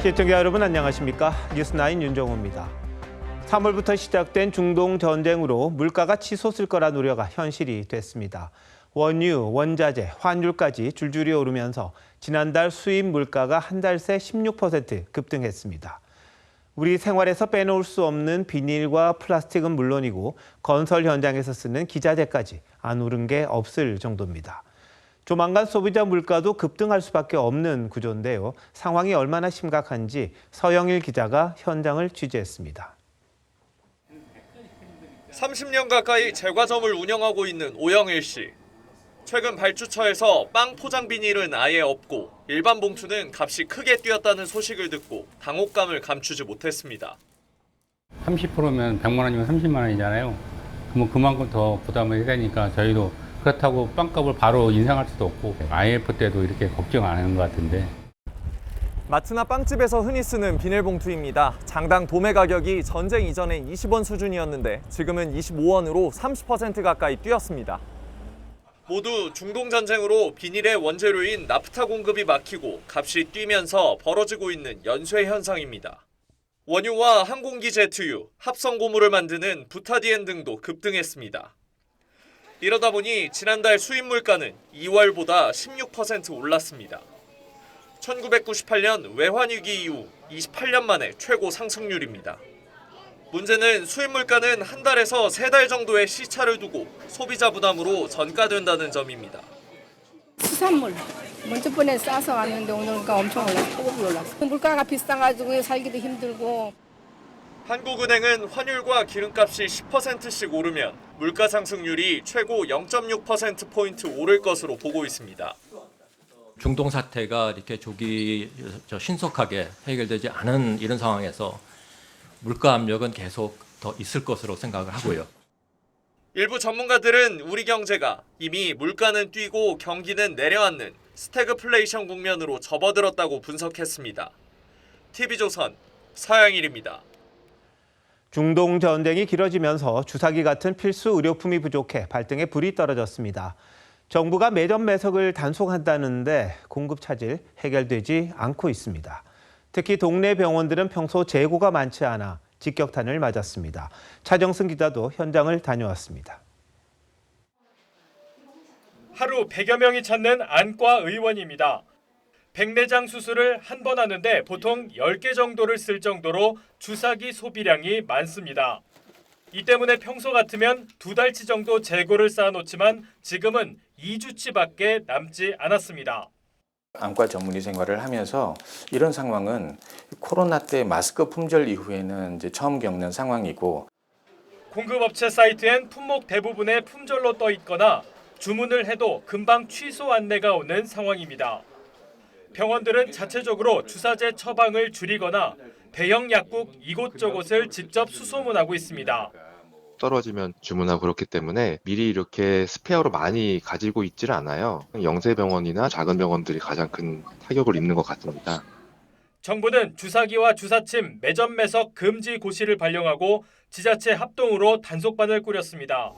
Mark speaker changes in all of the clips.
Speaker 1: 시청자 여러분 안녕하십니까? 뉴스9 윤정호입니다. 3월부터 시작된 중동 전쟁으로 물가가 치솟을 거란 우려가 현실이 됐습니다. 원유, 원자재, 환율까지 줄줄이 오르면서 지난달 수입 물가가 한 달 새 16% 급등했습니다. 우리 생활에서 빼놓을 수 없는 비닐과 플라스틱은 물론이고 건설 현장에서 쓰는 기자재까지 안 오른 게 없을 정도입니다. 조만간 소비자 물가도 급등할 수밖에 없는 구조인데요. 상황이 얼마나 심각한지 서영일 기자가 현장을 취재했습니다.
Speaker 2: 30년 가까이 제과점을 운영하고 있는 오영일 씨. 최근 발주처에서 빵 포장 비닐은 아예 없고 일반 봉투는 값이 크게 뛰었다는 소식을 듣고 당혹감을 감추지 못했습니다.
Speaker 3: 30%면 100만 원이면 30만 원이잖아요. 그러면 그만큼 더 부담을 해야 되니까 저희도 그렇다고 빵값을 바로 인상할 수도 없고 IMF 때도 이렇게 걱정 안 하는 것 같은데.
Speaker 2: 마트나 빵집에서 흔히 쓰는 비닐봉투입니다. 장당 도매 가격이 전쟁 이전에 20원 수준이었는데 지금은 25원으로 30% 가까이 뛰었습니다. 모두 중동 전쟁으로 비닐의 원재료인 나프타 공급이 막히고 값이 뛰면서 벌어지고 있는 연쇄 현상입니다. 원유와 항공기 제트유, 합성 고무를 만드는 부타디엔 등도 급등했습니다. 이러다 보니 지난달 수입 물가는 2월보다 16% 올랐습니다. 1998년 외환위기 이후 28년 만에 최고 상승률입니다. 문제는 수입 물가는 한 달에서 3달 정도의 시차를 두고 소비자 부담으로 전가된다는 점입니다.
Speaker 4: 수산물 먼저번에 싸서 왔는데 오늘가 엄청 올랐어. 폭으로 올랐어. 물가가 비싸가지고 살기도 힘들고.
Speaker 2: 한국은행은 환율과 기름값이 10%씩 오르면 물가 상승률이 최고 0.6%포인트 오를 것으로 보고 있습니다.
Speaker 5: 중동 사태가 이렇게 신속하게 해결되지 않은 이런 상황에서 물가 압력은 계속 더 있을 것으로 생각을 하고요.
Speaker 2: 일부 전문가들은 우리 경제가 이미 물가는 뛰고 경기는 내려앉는 스태그플레이션 국면으로 접어들었다고 분석했습니다. TV조선 서영일입니다.
Speaker 1: 중동 전쟁이 길어지면서 주사기 같은 필수 의료품이 부족해 발등에 불이 떨어졌습니다. 정부가 매점 매석을 단속한다는데 공급 차질 해결되지 않고 있습니다. 특히 동네 병원들은 평소 재고가 많지 않아 직격탄을 맞았습니다. 차정승 기자도 현장을 다녀왔습니다.
Speaker 6: 하루 100여 명이 찾는 안과 의원입니다. 백내장 수술을 한 번 하는데 보통 10개 정도를 쓸 정도로 주사기 소비량이 많습니다. 이 때문에 평소 같으면 2달치 정도 재고를 쌓아놓지만 지금은 2주치밖에 남지 않았습니다.
Speaker 7: 안과 전문의 생활을 하면서 이런 상황은 코로나 때 마스크 품절 이후에는 이제 처음 겪는 상황이고,
Speaker 6: 공급업체 사이트엔 품목 대부분의 품절로 떠 있거나 주문을 해도 금방 취소 안내가 오는 상황입니다. 병원들은 자체적으로 주사제 처방을 줄이거나 대형 약국 이곳저곳을 직접 수소문하고 있습니다.
Speaker 8: 떨어지면 주문하고 그렇기 때문에 미리 이렇게 스페어로 많이 가지고 있지를 않아요. 영세병원이나 작은 병원들이 가장 큰 타격을 입는 것 같습니다.
Speaker 6: 정부는 주사기와 주사침, 매점 매석 금지 고시를 발령하고 지자체 합동으로 단속반을 꾸렸습니다.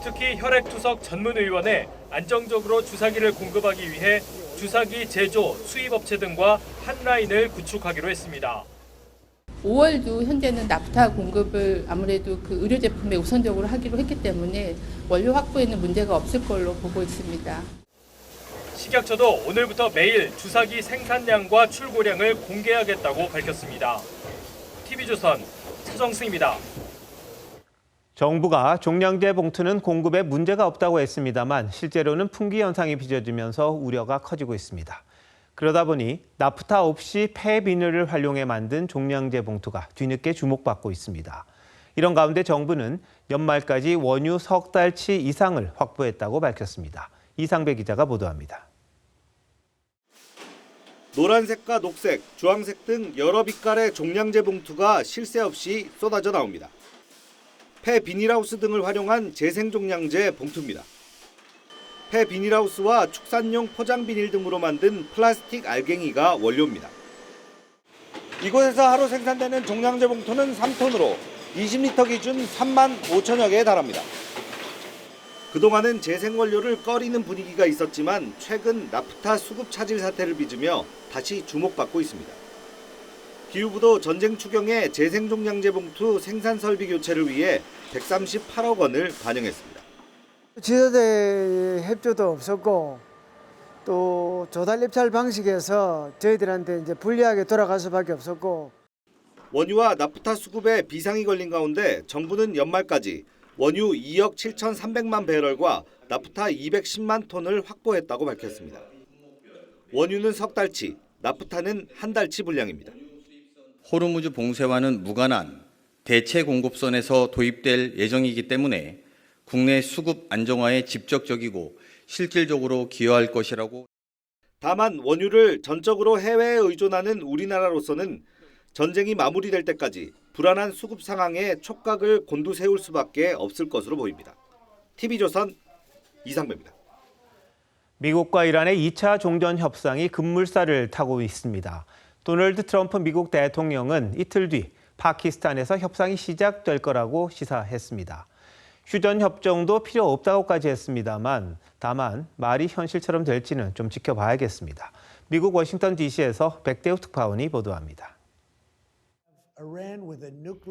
Speaker 6: 특히 혈액투석 전문의원에 안정적으로 주사기를 공급하기 위해 주사기 제조, 수입업체 등과 한 라인을 구축하기로 했습니다.
Speaker 9: 5월도 현재는 나프타 공급을 아무래도 그 의료 제품에 우선적으로 하기로 했기 때문에 원료 확보에는 문제가 없을 걸로 보고 있습니다.
Speaker 6: 식약처도 오늘부터 매일 주사기 생산량과 출고량을 공개하겠다고 밝혔습니다. TV조선 차정승입니다.
Speaker 1: 정부가 종량제 봉투는 공급에 문제가 없다고 했습니다만 실제로는 품귀 현상이 빚어지면서 우려가 커지고 있습니다. 그러다 보니 나프타 없이 폐비닐을 활용해 만든 종량제 봉투가 뒤늦게 주목받고 있습니다. 이런 가운데 정부는 연말까지 원유 석 달치 이상을 확보했다고 밝혔습니다. 이상배 기자가 보도합니다.
Speaker 10: 노란색과 녹색, 주황색 등 여러 빛깔의 종량제 봉투가 쉴 새 없이 쏟아져 나옵니다. 폐 비닐하우스 등을 활용한 재생 종량제 봉투입니다. 폐 비닐하우스와 축산용 포장 비닐 등으로 만든 플라스틱 알갱이가 원료입니다. 이곳에서 하루 생산되는 종량제 봉투는 3톤으로 20리터 기준 3만 5천여 개에 달합니다. 그동안은 재생원료를 꺼리는 분위기가 있었지만 최근 나프타 수급 차질 사태를 빚으며 다시 주목받고 있습니다. 기후부도 전쟁 추경에 재생종량제 봉투 생산 설비 교체를 위해 138억 원을 반영했습니다.
Speaker 11: 지자체 협조도 없었고 또 조달 입찰 방식에서 저희들한테 이제 불리하게 돌아갈 수밖에 없었고
Speaker 10: 원유와 나프타 수급에 비상이 걸린 가운데 정부는 연말까지 원유 2억 7,300만 배럴과 나프타 210만 톤을 확보했다고 밝혔습니다. 원유는 석 달치, 나프타는 한 달치 분량입니다.
Speaker 12: 호르무즈 봉쇄와는 무관한 대체 공급선에서 도입될 예정이기 때문에 국내 수급 안정화에 직접적이고 실질적으로 기여할 것이라고.
Speaker 10: 다만 원유를 전적으로 해외에 의존하는 우리나라로서는 전쟁이 마무리될 때까지 불안한 수급 상황에 촉각을 곤두세울 수밖에 없을 것으로 보입니다. TV조선 이상배입니다.
Speaker 1: 미국과 이란의 2차 종전 협상이 급물살을 타고 있습니다. 도널드 트럼프 미국 대통령은 이틀 뒤 파키스탄에서 협상이 시작될 거라고 시사했습니다. 휴전 협정도 필요 없다고까지 했습니다만 다만 말이 현실처럼 될지는 좀 지켜봐야겠습니다. 미국 워싱턴 DC에서 백대우 특파원이 보도합니다.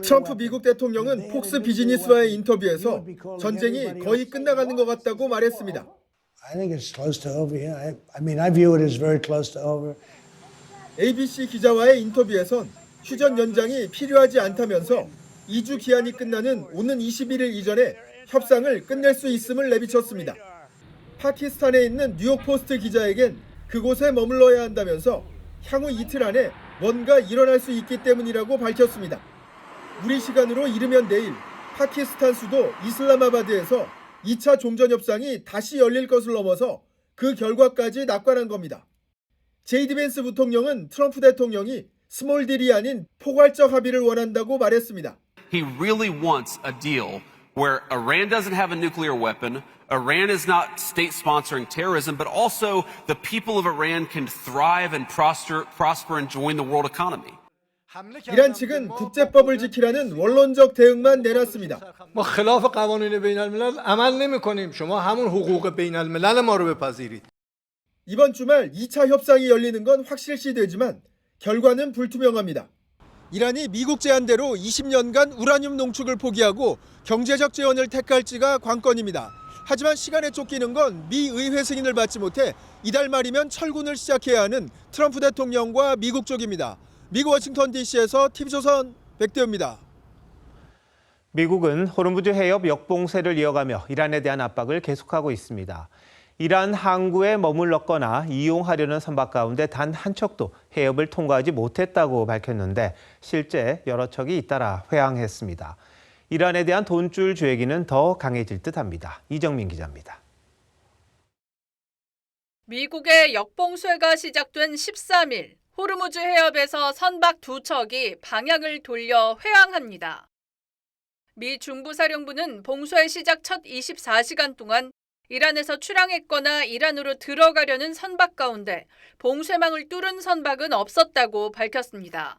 Speaker 13: 트럼프 미국 대통령은 폭스 비즈니스와의 인터뷰에서 전쟁이 거의 끝나가는 것 같다고 말했습니다. ABC 기자와의 인터뷰에선 휴전 연장이 필요하지 않다면서 2주 기한이 끝나는 오는 21일 이전에 협상을 끝낼 수 있음을 내비쳤습니다. 파키스탄에 있는 뉴욕포스트 기자에겐 그곳에 머물러야 한다면서 향후 이틀 안에 뭔가 일어날 수 있기 때문이라고 밝혔습니다. 우리 시간으로 이르면 내일 파키스탄 수도 이슬라마바드에서 2차 종전 협상이 다시 열릴 것을 넘어서 그 결과까지 낙관한 겁니다. 제이디 벤스 부통령은 트럼프 대통령이 스몰 딜이 아닌 포괄적 합의를 원한다고 말했습니다.
Speaker 14: He really wants a deal where Iran doesn't have a nuclear weapon, Iran is not state sponsoring terrorism, but also the people of Iran can thrive and prosper and join the world economy.
Speaker 13: 이란 측은 국제법을 지키라는 원론적 대응만 내놨습니다.
Speaker 15: ما خلاف قوانین بین الملل عمل نمی‌کنیم. شما همون حقوق بین الملل ما رو بپذیرید.
Speaker 13: 이번 주말 2차 협상이 열리는 건 확실시되지만 결과는 불투명합니다. 이란이 미국 제안대로 20년간 우라늄 농축을 포기하고 경제적 재원을 택할지가 관건입니다. 하지만 시간에 쫓기는 건 미 의회 승인을 받지 못해 이달 말이면 철군을 시작해야 하는 트럼프 대통령과 미국 쪽입니다. 미국 워싱턴 DC에서 TV조선 백대우입니다.
Speaker 1: 미국은 호르무즈 해협 역봉쇄를 이어가며 이란에 대한 압박을 계속하고 있습니다. 이란 항구에 머물렀거나 이용하려는 선박 가운데 단 한 척도 해협을 통과하지 못했다고 밝혔는데 실제 여러 척이 잇따라 회항했습니다. 이란에 대한 돈줄 죄기는 더 강해질 듯합니다. 이정민 기자입니다.
Speaker 16: 미국의 역봉쇄가 시작된 13일, 호르무즈 해협에서 선박 2척이 방향을 돌려 회항합니다. 미 중부사령부는 봉쇄 시작 첫 24시간 동안 이란에서 출항했거나 이란으로 들어가려는 선박 가운데 봉쇄망을 뚫은 선박은 없었다고 밝혔습니다.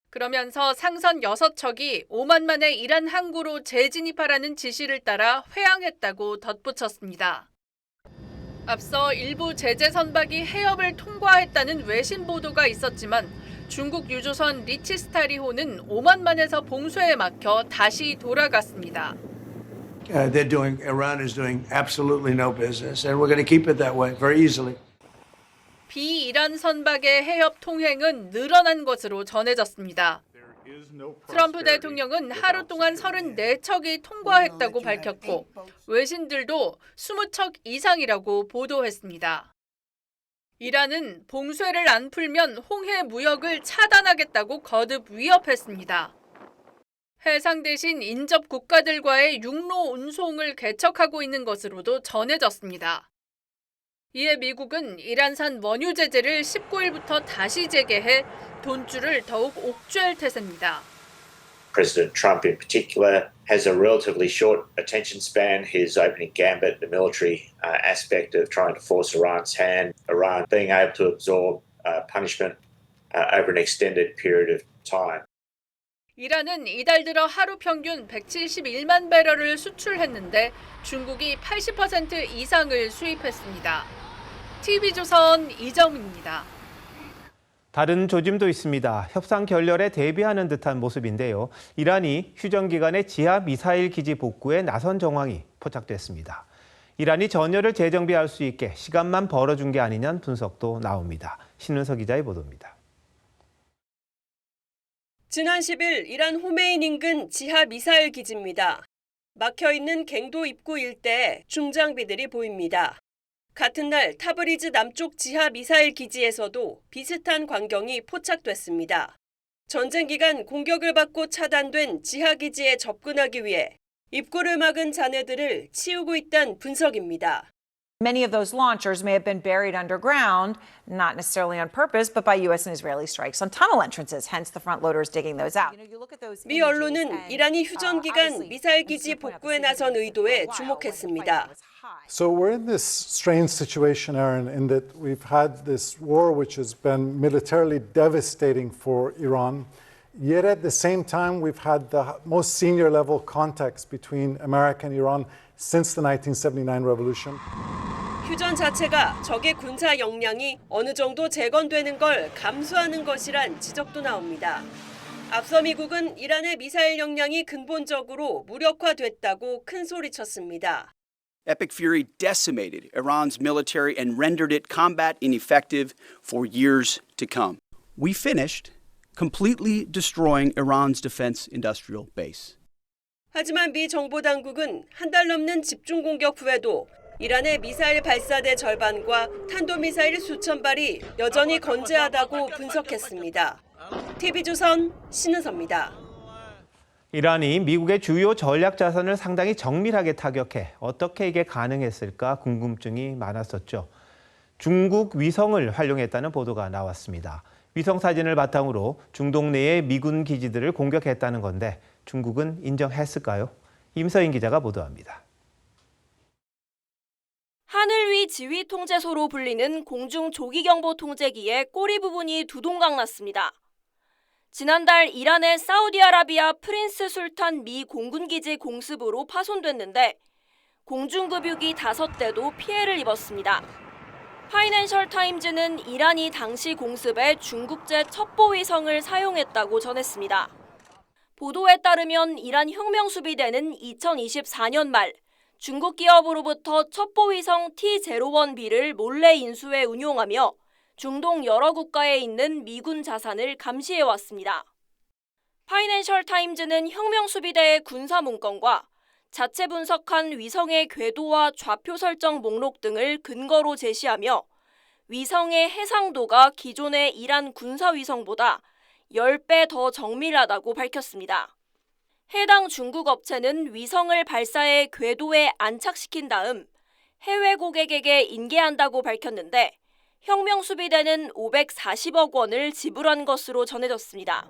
Speaker 16: 그러면서 상선 6척이 오만 만에 이란 항구로 재진입하라는 지시를 따라 회항했다고 덧붙였습니다. 앞서 일부 제재 선박이 해협을 통과했다는 외신 보도가 있었지만 중국 유조선 리치스타리호는 오만만에서 봉쇄에 막혀 다시 돌아갔습니다.
Speaker 17: Iran is doing absolutely no business, and we're going to keep it that way very easily.
Speaker 16: 비이란 선박의 해협 통행은 늘어난 것으로 전해졌습니다. 트럼프 대통령은 하루 동안 34척이 통과했다고 밝혔고 외신들도 20척 이상이라고 보도했습니다. 이란은 봉쇄를 안 풀면 홍해 무역을 차단하겠다고 거듭 위협했습니다. 해상 대신 인접 국가들과의 육로 운송을 개척하고 있는 것으로도 전해졌습니다. 이에 미국은 이란산 원유 제재를 19일부터 다시 재개해 돈줄을 더욱 옥죄할 태세입니다.
Speaker 18: President Trump in particular has a relatively short attention span. His opening gambit, the military aspect of trying to force Iran's hand, Iran being able to absorb punishment over an extended period of time.
Speaker 16: 이란은 이달 들어 하루 평균 171만 배럴을 수출했는데 중국이 80% 이상을 수입했습니다. TV조선 이정민입니다.
Speaker 1: 다른 조짐도 있습니다. 협상 결렬에 대비하는 듯한 모습인데요. 이란이 휴전 기간의 지하 미사일 기지 복구에 나선 정황이 포착됐습니다. 이란이 전열을 재정비할 수 있게 시간만 벌어준 게 아니냐는 분석도 나옵니다. 신은서 기자의 보도입니다.
Speaker 19: 지난 10일 이란 호메인 인근 지하 미사일 기지입니다. 막혀있는 갱도 입구 일대에 중장비들이 보입니다. 같은 날 타브리즈 남쪽 지하 미사일 기지에서도 비슷한 광경이 포착됐습니다. 전쟁 기간 공격을 받고 차단된 지하 기지에 접근하기 위해 입구를 막은 잔해들을 치우고 있다는 분석입니다.
Speaker 20: Many of those launchers may have been buried underground, not necessarily on purpose, but by U.S. and Israeli strikes on tunnel entrances, hence the front loaders digging those out.
Speaker 19: 미 언론은 이란이 휴전 기간 미사일 기지 복구에 나선 의도에 주목했습니다.
Speaker 21: So we're in this strange situation, Aaron, in that we've had this war which has been militarily devastating for Iran. Yet at the same time, we've had the most senior level contacts between America and Iran since the 1979 revolution.
Speaker 19: 휴전 자체가 적의 군사 역량이 어느 정도 재건되는 걸 감수하는 것이란 지적도 나옵니다. 앞서 미국은 이란의 미사일 역량이 근본적으로 무력화됐다고 큰 소리쳤습니다.
Speaker 22: Epic Fury decimated Iran's military and rendered it combat ineffective for years to come. We finished completely destroying Iran's defense industrial base.
Speaker 19: 하지만 미 정보당국은 한 달 넘는 집중 공격 후에도 이란의 미사일 발사대 절반과 탄도미사일 수천 발이 여전히 건재하다고 분석했습니다. TV조선 신은서입니다.
Speaker 1: 이란이 미국의 주요 전략 자산을 상당히 정밀하게 타격해 어떻게 이게 가능했을까 궁금증이 많았었죠. 중국 위성을 활용했다는 보도가 나왔습니다. 위성 사진을 바탕으로 중동 내의 미군 기지들을 공격했다는 건데 중국은 인정했을까요? 임서인 기자가 보도합니다.
Speaker 23: 하늘위 지휘 통제소로 불리는 공중 조기경보 통제기의 꼬리 부분이 두동강 났습니다. 지난달 이란의 사우디아라비아 프린스 술탄 미 공군기지 공습으로 파손됐는데 공중급유기 5대도 피해를 입었습니다. 파이낸셜 타임즈는 이란이 당시 공습에 중국제 첩보위성을 사용했다고 전했습니다. 보도에 따르면 이란 혁명수비대는 2024년 말 중국 기업으로부터 첩보위성 T-01B를 몰래 인수해 운용하며 중동 여러 국가에 있는 미군 자산을 감시해왔습니다. 파이낸셜 타임즈는 혁명수비대의 군사 문건과 자체 분석한 위성의 궤도와 좌표 설정 목록 등을 근거로 제시하며 위성의 해상도가 기존의 이란 군사위성보다 10배 더 정밀하다고 밝혔습니다. 해당 중국 업체는 위성을 발사해 궤도에 안착시킨 다음 해외 고객에게 인계한다고 밝혔는데 혁명수비대는 540억 원을 지불한 것으로 전해졌습니다.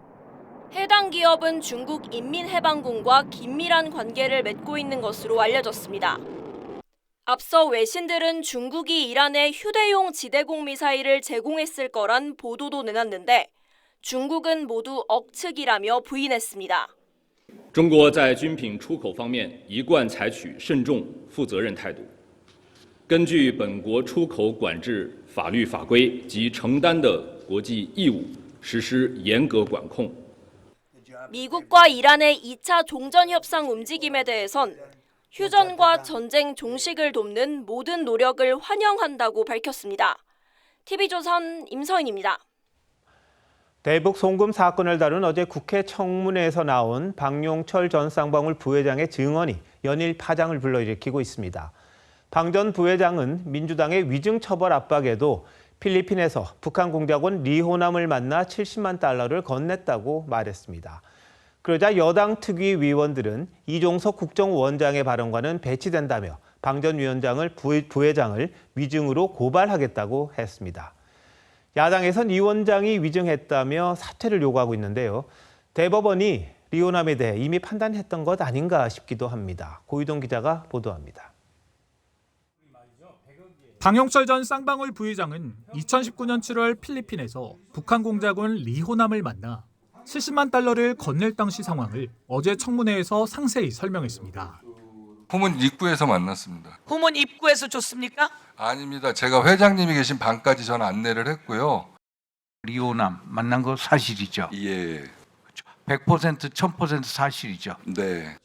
Speaker 23: 해당 기업은 중국 인민해방군과 긴밀한 관계를 맺고 있는 것으로 알려졌습니다. 앞서 외신들은 중국이 이란에 휴대용 지대공 미사일을 제공했을 거란 보도도 내놨는데 중국은 모두 억측이라며 부인했습니다.
Speaker 24: 中国在军品出口方面一贯采取慎重、负责任态度。根据本国出口管制法律法规及承担的国际义务，实施严格管控。
Speaker 23: 미국과 이란의 2차 종전 협상 움직임에 대해선 휴전과 전쟁 종식을 돕는 모든 노력을 환영한다고 밝혔습니다. TV조선 임서인입니다.
Speaker 1: 대북 송금 사건을 다룬 어제 국회 청문회에서 나온 박용철 전 쌍방울 부회장의 증언이 연일 파장을 불러일으키고 있습니다. 방 전 부회장은 민주당의 위증 처벌 압박에도 필리핀에서 북한 공작원 리호남을 만나 70만 달러를 건넸다고 말했습니다. 그러자 여당 특위 위원들은 이종석 국정원장의 발언과는 배치된다며 방 전 부회장을 위증으로 고발하겠다고 했습니다. 야당에선 이 원장이 위증했다며 사퇴를 요구하고 있는데요. 대법원이 리호남에 대해 이미 판단했던 것 아닌가 싶기도 합니다. 고유동 기자가 보도합니다.
Speaker 25: 박용철 전 쌍방울 부회장은 2019년 7월 필리핀에서 북한 공작원 리호남을 만나 70만 달러를 건넬 당시 상황을 어제 청문회에서 상세히 설명했습니다.
Speaker 26: 후문 입구에서 만났습니다.
Speaker 27: 후문 입구에서 줬습니까?
Speaker 26: 아닙니다. 제가 회장님이 계신 방까지 저는 안내를 했고요.
Speaker 2: 리오남 만난 거 사실이죠?
Speaker 26: 예.
Speaker 2: 100% 1000% 사실이죠?
Speaker 26: 네.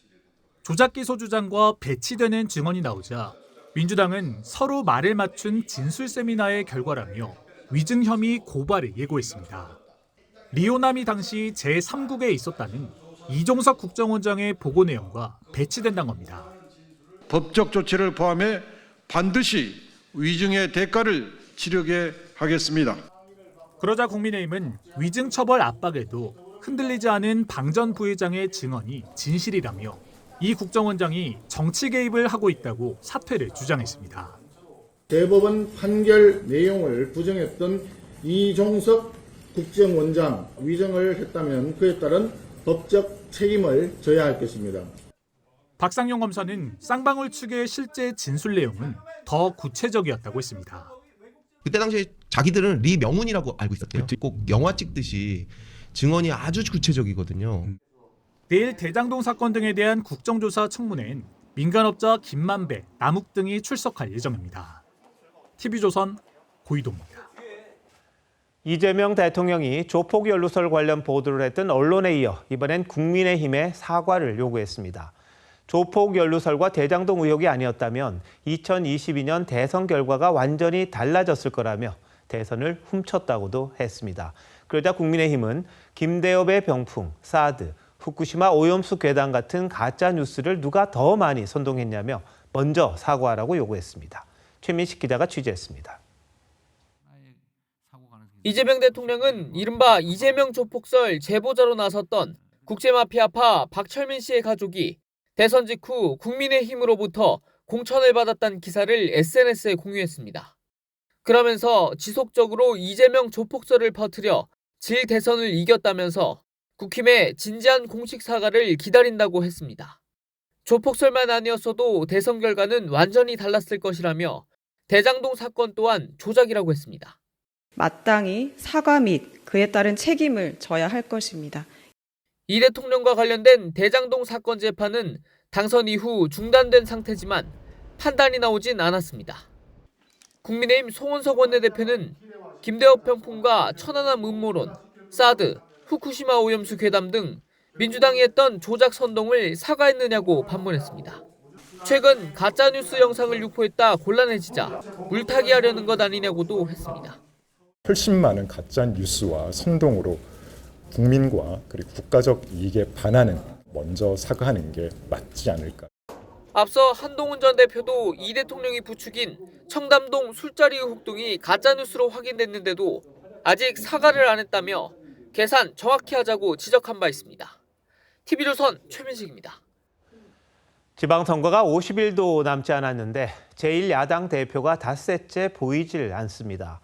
Speaker 25: 조작 기소 주장과 배치되는 증언이 나오자 민주당은 서로 말을 맞춘 진술 세미나의 결과라며 위증 혐의 고발을 예고했습니다. 리오남이 당시 제3국에 있었다는 이종석 국정원장의 보고 내용과 배치된다는 겁니다.
Speaker 3: 법적 조치를 포함해 반드시 위증의 대가를 치르게 하겠습니다.
Speaker 25: 그러자 국민의힘은 위증 처벌 압박에도 흔들리지 않은 방 전 부회장의 증언이 진실이라며 이 국정원장이 정치 개입을 하고 있다고 사퇴를 주장했습니다.
Speaker 4: 대법원 판결 내용을 부정했던 이종석 국정원장 위증을 했다면 그에 따른 법적 책임을 져야 할 것입니다.
Speaker 25: 박상용 검사는 쌍방울 측의 실제 진술 내용은 더 구체적이었다고 했습니다.
Speaker 5: 그때 당시에 자기들은 리 명운이라고 알고 있었대요. 꼭 영화 찍듯이 증언이 아주 구체적이거든요.
Speaker 25: 내일 대장동 사건 등에 대한 국정조사 청문회엔 민간업자 김만배, 남욱 등이 출석할 예정입니다. TV조선 고이동입니다.
Speaker 1: 이재명 대통령이 조폭 연루설 관련 보도를 했던 언론에 이어 이번엔 국민의힘에 사과를 요구했습니다. 조폭 연루설과 대장동 의혹이 아니었다면 2022년 대선 결과가 완전히 달라졌을 거라며 대선을 훔쳤다고도 했습니다. 그러자 국민의힘은 김대엽의 병풍, 사드, 후쿠시마 오염수 괴담 같은 가짜 뉴스를 누가 더 많이 선동했냐며 먼저 사과하라고 요구했습니다. 최민식 기자가 취재했습니다.
Speaker 7: 이재명 대통령은 이른바 이재명 조폭설 제보자로 나섰던 국제마피아파 박철민 씨의 가족이 대선 직후 국민의힘으로부터 공천을 받았다는 기사를 SNS에 공유했습니다. 그러면서 지속적으로 이재명 조폭설을 퍼뜨려 질 대선을 이겼다면서 국힘의 진지한 공식 사과를 기다린다고 했습니다. 조폭설만 아니었어도 대선 결과는 완전히 달랐을 것이라며 대장동 사건 또한 조작이라고 했습니다.
Speaker 8: 마땅히 사과 및 그에 따른 책임을 져야 할 것입니다.
Speaker 7: 이 대통령과 관련된 대장동 사건 재판은 당선 이후 중단된 상태지만 판단이 나오진 않았습니다. 국민의힘 송원석 원내대표는 김대엽 병풍과 천안함 음모론, 사드, 후쿠시마 오염수 괴담 등 민주당이 했던 조작 선동을 사과했느냐고 반문했습니다. 최근 가짜뉴스 영상을 유포했다 곤란해지자 물타기 하려는 것 아니냐고도 했습니다.
Speaker 27: 훨씬 많은 가짜 뉴스와 선동으로 국민과 그리고 국가적 이익에 반하는 먼저 사과하는 게 맞지 않을까.
Speaker 7: 앞서 한동훈 전 대표도 이 대통령이 부추긴 청담동 술자리 의혹 등이 가짜뉴스로 확인됐는데도 아직 사과를 안 했다며 계산 정확히 하자고 지적한 바 있습니다. TV조선 최민식입니다.
Speaker 1: 지방선거가 50일도 남지 않았는데 제1야당 대표가 닷새째 보이질 않습니다.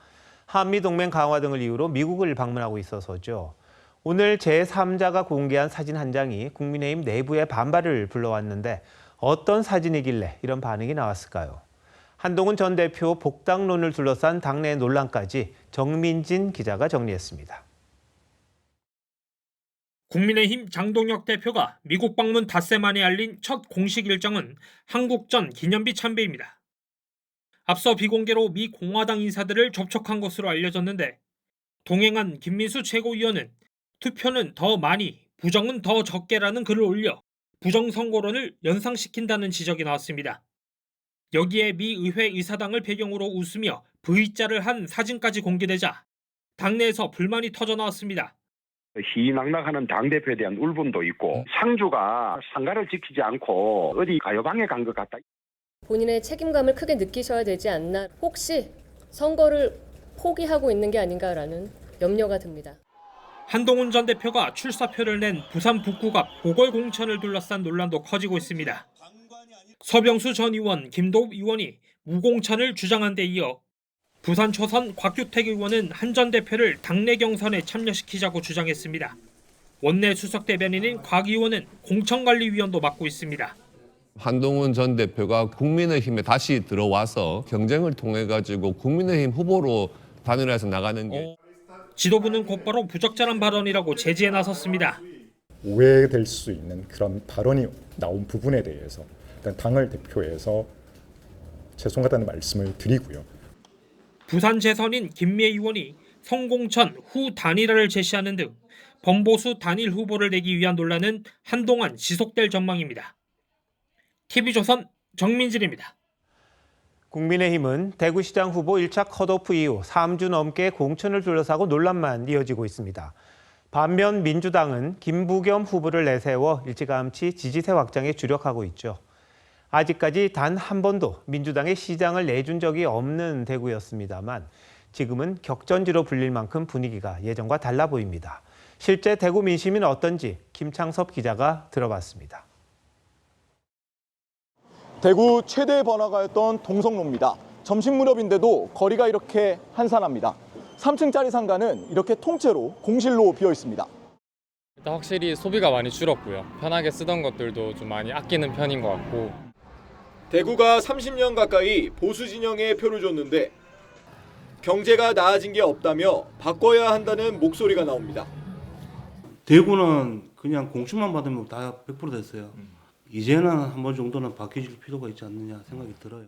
Speaker 1: 한미동맹 강화 등을 이유로 미국을 방문하고 있어서죠. 오늘 제3자가 공개한 사진 한 장이 국민의힘 내부의 반발을 불러왔는데 어떤 사진이길래 이런 반응이 나왔을까요? 한동훈 전 대표 복당론을 둘러싼 당내 논란까지 정민진 기자가 정리했습니다.
Speaker 28: 국민의힘 장동혁 대표가 미국 방문 닷새 만에 알린 첫 공식 일정은 한국전 기념비 참배입니다. 앞서 비공개로 미 공화당 인사들을 접촉한 것으로 알려졌는데 동행한 김민수 최고위원은 투표는 더 많이, 부정은 더 적게라는 글을 올려 부정선거론을 연상시킨다는 지적이 나왔습니다. 여기에 미 의회 의사당을 배경으로 웃으며 V자를 한 사진까지 공개되자 당내에서 불만이 터져 나왔습니다.
Speaker 29: 희낙낙하는 당대표에 대한 울분도 있고 상주가 상가를 지키지 않고 어디 가요방에 간 것 같다.
Speaker 30: 본인의 책임감을 크게 느끼셔야 되지 않나. 혹시 선거를 포기하고 있는 게 아닌가라는 염려가 듭니다.
Speaker 28: 한동훈 전 대표가 출사표를 낸 부산 북구 앞 보궐공천을 둘러싼 논란도 커지고 있습니다. 서병수 전 의원, 김도읍 의원이 무공천을 주장한 데 이어 부산 초선 곽규택 의원은 한 전 대표를 당내 경선에 참여시키자고 주장했습니다. 원내 수석 대변인인 곽 의원은 공천관리위원도 맡고 있습니다.
Speaker 31: 한동훈 전 대표가 국민의힘에 다시 들어와서 경쟁을 통해 가지고 국민의힘 후보로 단일화해서 나가는 게
Speaker 28: 지도부는 곧바로 부적절한 발언이라고 제지에 나섰습니다.
Speaker 27: 오해될 수 있는 그런 발언이 나온 부분에 대해서 일단 당을 대표해서 죄송하다는 말씀을 드리고요.
Speaker 28: 부산 재선인 김미애 의원이 성공천 후 단일화를 제시하는 등 범보수 단일 후보를 내기 위한 논란은 한동안 지속될 전망입니다. TV조선 정민질입니다.
Speaker 1: 국민의힘은 대구시장 후보 1차 컷오프 이후 3주 넘게 공천을 둘러싸고 논란만 이어지고 있습니다. 반면 민주당은 김부겸 후보를 내세워 일찌감치 지지세 확장에 주력하고 있죠. 아직까지 단 한 번도 민주당의 시장을 내준 적이 없는 대구였습니다만 지금은 격전지로 불릴 만큼 분위기가 예전과 달라 보입니다. 실제 대구 민심은 어떤지 김창섭 기자가 들어봤습니다.
Speaker 6: 대구 최대 번화가였던 동성로입니다. 점심 무렵인데도 거리가 이렇게 한산합니다. 3층짜리 상가는 이렇게 통째로 공실로 비어 있습니다.
Speaker 9: 일단 확실히 소비가 많이 줄었고요. 편하게 쓰던 것들도 좀 많이 아끼는 편인 것 같고.
Speaker 6: 대구가 30년 가까이 보수 진영에 표를 줬는데 경제가 나아진 게 없다며 바꿔야 한다는 목소리가 나옵니다.
Speaker 10: 대구는 그냥 공천만 받으면 다 100% 됐어요. 이제는 한 번 정도는 바뀌어질 필요가 있지 않느냐 생각이 들어요.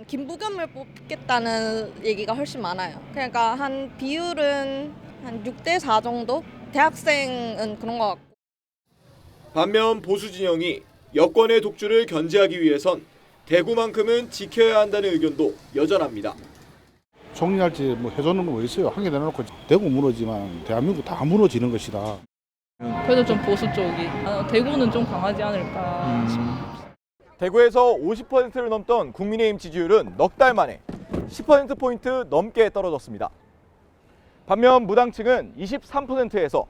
Speaker 11: 김부겸을 뽑겠다는 얘기가 훨씬 많아요. 그러니까 한 비율은 한 6대4 정도? 대학생은 그런 것 같고.
Speaker 6: 반면 보수 진영이 여권의 독주를 견제하기 위해선 대구만큼은 지켜야 한다는 의견도 여전합니다.
Speaker 12: 총리할지 뭐 해주는 거 뭐 있어요. 한 개 내놓고 대구 무너지만 대한민국 다 무너지는 것이다.
Speaker 13: 그래도 좀 보수 쪽이 대구는 좀 강하지 않을까 싶습니다.
Speaker 6: 대구에서 50%를 넘던 국민의힘 지지율은 넉 달 만에 10%포인트 넘게 떨어졌습니다. 반면 무당층은 23%에서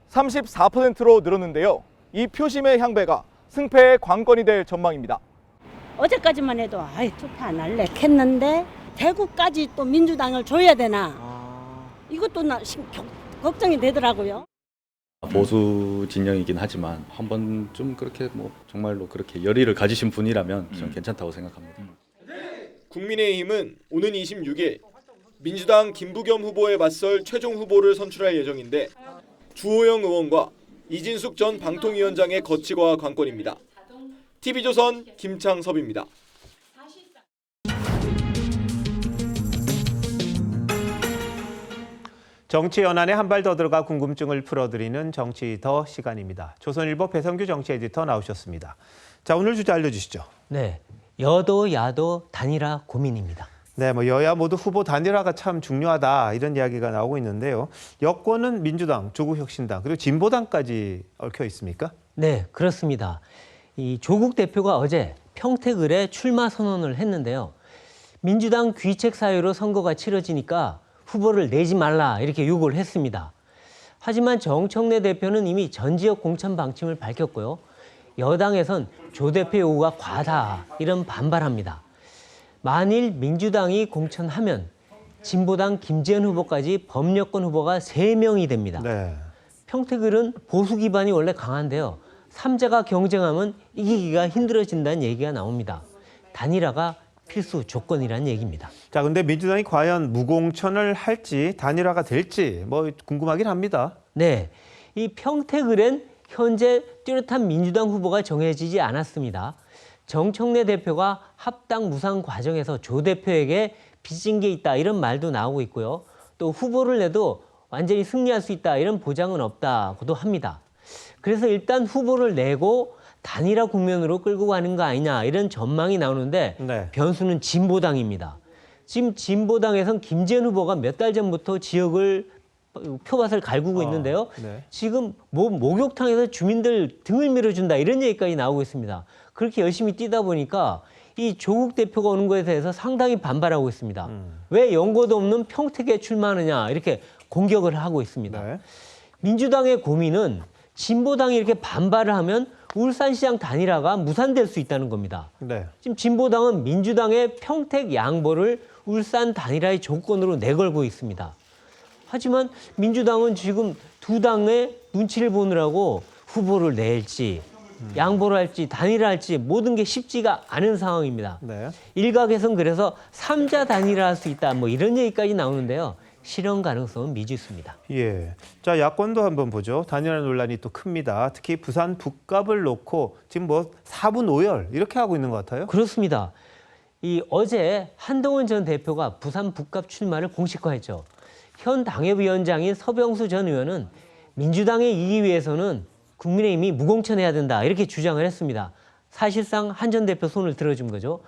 Speaker 6: 34%로 늘었는데요. 이 표심의 향배가 승패의 관건이 될 전망입니다.
Speaker 14: 어제까지만 해도 투표 안 할래 했는데 대구까지 또 민주당을 줘야 되나 이것도 걱정이 되더라고요.
Speaker 15: 보수 진영이긴 하지만 한번 좀 그렇게 뭐 정말로 그렇게 열의를 가지신 분이라면 저는 괜찮다고 생각합니다.
Speaker 6: 국민의힘은 오는 26일 민주당 김부겸 후보에 맞설 최종 후보를 선출할 예정인데 주호영 의원과 이진숙 전 방통위원장의 거치가 관건입니다. TV조선 김창섭입니다.
Speaker 1: 정치 연안에 한 발 더 들어가 궁금증을 풀어드리는 정치 더 시간입니다. 조선일보 배성규 정치 에디터 나오셨습니다. 자, 오늘 주제 알려주시죠.
Speaker 16: 네, 여도 야도 단일화 고민입니다.
Speaker 1: 네, 여야 모두 후보 단일화가 참 중요하다 이런 이야기가 나오고 있는데요. 여권은 민주당, 조국혁신당 그리고 진보당까지 얽혀 있습니까?
Speaker 16: 네, 그렇습니다. 이 조국 대표가 어제 평택을에 출마 선언을 했는데요. 민주당 귀책 사유로 선거가 치러지니까 후보를 내지 말라 이렇게 요구를 했습니다. 하지만 정청래 대표는 이미 전 지역 공천 방침을 밝혔고요. 여당에선 조 대표 요구가 과하다 이런 반발합니다. 만일 민주당이 공천하면 진보당 김재현 후보까지 범여권 후보가 3명이 됩니다.
Speaker 1: 네.
Speaker 16: 평택을은 보수 기반이 원래 강한데요. 3자가 경쟁하면 이기기가 힘들어진다는 얘기가 나옵니다. 단일화가 필수 조건이라는 얘기입니다.
Speaker 1: 자, 근데 민주당이 과연 무공천을 할지 단일화가 될지 궁금하긴 합니다.
Speaker 16: 네, 이 평택을엔 현재 뚜렷한 민주당 후보가 정해지지 않았습니다. 정청래 대표가 합당 무산 과정에서 조 대표에게 빚진 게 있다 이런 말도 나오고 있고요. 또 후보를 내도 완전히 승리할 수 있다 이런 보장은 없다고도 합니다. 그래서 일단 후보를 내고 단일화 국면으로 끌고 가는 거 아니냐 이런 전망이 나오는데
Speaker 1: 네.
Speaker 16: 변수는 진보당입니다. 지금 진보당에선 김재현 후보가 몇 달 전부터 지역을 표밭을 갈구고 있는데요.
Speaker 1: 네.
Speaker 16: 지금 목욕탕에서 주민들 등을 밀어준다 이런 얘기까지 나오고 있습니다. 그렇게 열심히 뛰다 보니까 이 조국 대표가 오는 것에 대해서 상당히 반발하고 있습니다. 왜 연고도 없는 평택에 출마하느냐 이렇게 공격을 하고 있습니다.
Speaker 1: 네.
Speaker 16: 민주당의 고민은 진보당이 이렇게 반발을 하면 울산시장 단일화가 무산될 수 있다는 겁니다.
Speaker 1: 네.
Speaker 16: 지금 진보당은 민주당의 평택 양보를 울산 단일화의 조건으로 내걸고 있습니다. 하지만 민주당은 지금 두 당의 눈치를 보느라고 후보를 낼지 양보를 할지 단일화할지 모든 게 쉽지가 않은 상황입니다.
Speaker 1: 네.
Speaker 16: 일각에선 그래서 3자 단일화할 수 있다 이런 얘기까지 나오는데요. 실현 가능성은 미지수입니다.
Speaker 1: 예. 자, 야권도 한번 보죠. 단일화 논란이 또 큽니다. 특히 부산 북갑을 놓고 지금 4분 5열 이렇게 하고 있는 것 같아요.
Speaker 16: 그렇습니다. 어제 한동훈 전 대표가 부산 북갑 출마를 공식화했죠. 현 당협위원장인 서병수 전 의원은 민주당에 이기기 위해서는 국민의힘이 무공천해야 된다 이렇게 주장을 했습니다. 사실상 한 전 대표 손을 들어준 거죠.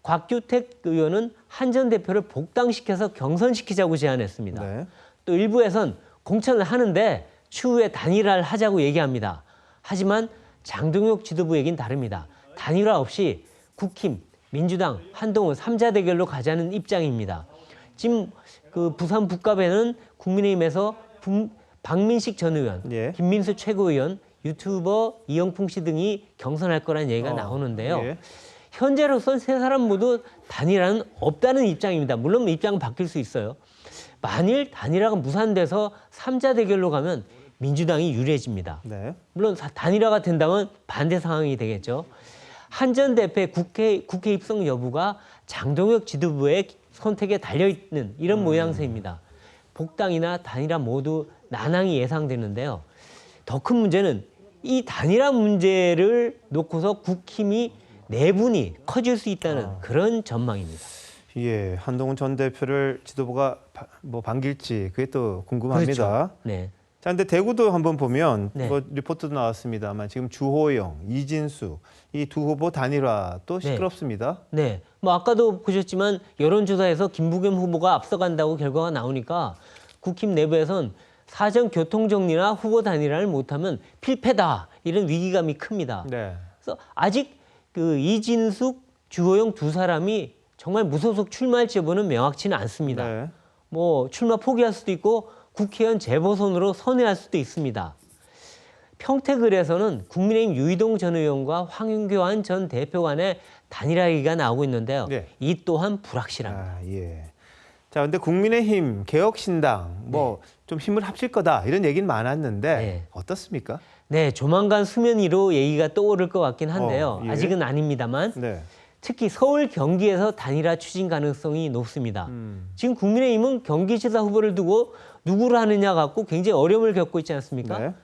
Speaker 16: 곽규택 의원은 한 전 대표를 복당시켜서 경선시키자고 제안했습니다.
Speaker 1: 네.
Speaker 16: 또 일부에선 공천을 하는데 추후에 단일화를 하자고 얘기합니다. 하지만 장동혁 지도부 얘기는 다릅니다. 단일화 없이 국힘, 민주당, 한동훈 3자 대결로 가자는 입장입니다. 지금 그 부산 북갑에는 국민의힘에서 박민식 전 의원,
Speaker 1: 예.
Speaker 16: 김민수 최고위원, 유튜버 이영풍 씨 등이 경선할 거라는 얘기가 나오는데요.
Speaker 1: 예.
Speaker 16: 현재로선 세 사람 모두 단일화는 없다는 입장입니다. 물론 입장은 바뀔 수 있어요. 만일 단일화가 무산돼서 3자 대결로 가면 민주당이 유리해집니다.
Speaker 1: 네.
Speaker 16: 물론 단일화가 된다면 반대 상황이 되겠죠. 한 전 대표의 국회 입성 여부가 장동혁 지도부의 선택에 달려있는 이런 모양새입니다. 복당이나 단일화 모두 난항이 예상되는데요. 더 큰 문제는 이 단일화 문제를 놓고서 국힘이 내분이 커질 수 있다는 그런 전망입니다.
Speaker 1: 예, 한동훈 전 대표를 지도부가 반길지 그게 또 궁금합니다.
Speaker 16: 그렇죠. 네.
Speaker 1: 자, 근데 대구도 한번 보면
Speaker 16: 네.
Speaker 1: 리포트도 나왔습니다만 지금 주호영, 이진수 이 두 후보 단일화 또 시끄럽습니다.
Speaker 16: 네. 아까도 보셨지만 여론조사에서 김부겸 후보가 앞서간다고 결과가 나오니까 국힘 내부에선 사전 교통정리나 후보 단일화를 못하면 필패다 이런 위기감이 큽니다.
Speaker 1: 네.
Speaker 16: 그래서 아직 그 이진숙, 주호영 두 사람이 정말 무소속 출마할지 여부는 명확치는 않습니다.
Speaker 1: 네.
Speaker 16: 출마 포기할 수도 있고 국회의원 재보선으로 선회할 수도 있습니다. 평택을에서는 국민의힘 유이동 전 의원과 황교안 전 대표 간의 단일화 얘기가 나오고 있는데요.
Speaker 1: 네.
Speaker 16: 이 또한 불확실합니다.
Speaker 1: 예. 자, 근데 국민의힘, 개혁신당 좀 힘을 합칠 거다 이런 얘기는 많았는데 어떻습니까?
Speaker 16: 네, 조만간 수면 위로 얘기가 떠오를 것 같긴 한데요.
Speaker 1: 예.
Speaker 16: 아직은 아닙니다만
Speaker 1: 네.
Speaker 16: 특히 서울, 경기에서 단일화 추진 가능성이 높습니다. 지금 국민의힘은 경기지사 후보를 두고 누구를 하느냐 갖고 굉장히 어려움을 겪고 있지 않습니까?
Speaker 1: 네.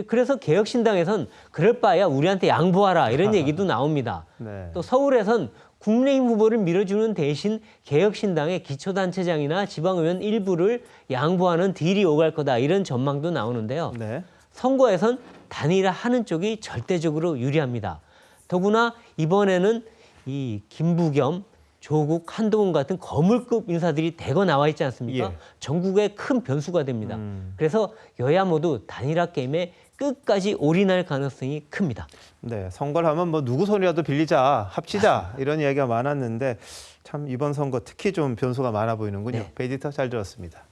Speaker 16: 그래서 개혁신당에선 그럴 바에야 우리한테 양보하라 이런 얘기도 나옵니다.
Speaker 1: 네.
Speaker 16: 또 서울에선 국민의힘 후보를 밀어주는 대신 개혁신당의 기초단체장이나 지방의원 일부를 양보하는 딜이 오갈 거다 이런 전망도 나오는데요.
Speaker 1: 네.
Speaker 16: 선거에선 단일화 하는 쪽이 절대적으로 유리합니다. 더구나 이번에는 이 김부겸, 조국, 한동훈 같은 거물급 인사들이 대거 나와 있지 않습니까?
Speaker 1: 예.
Speaker 16: 전국에 큰 변수가 됩니다. 그래서 여야 모두 단일화 게임에 끝까지 올인할 가능성이 큽니다.
Speaker 1: 네, 선거를 하면 누구 손이라도 빌리자, 합치자 이런 이야기가 많았는데 참 이번 선거 특히 좀 변수가 많아 보이는군요.
Speaker 16: 네.
Speaker 1: 베이지터 잘 들었습니다.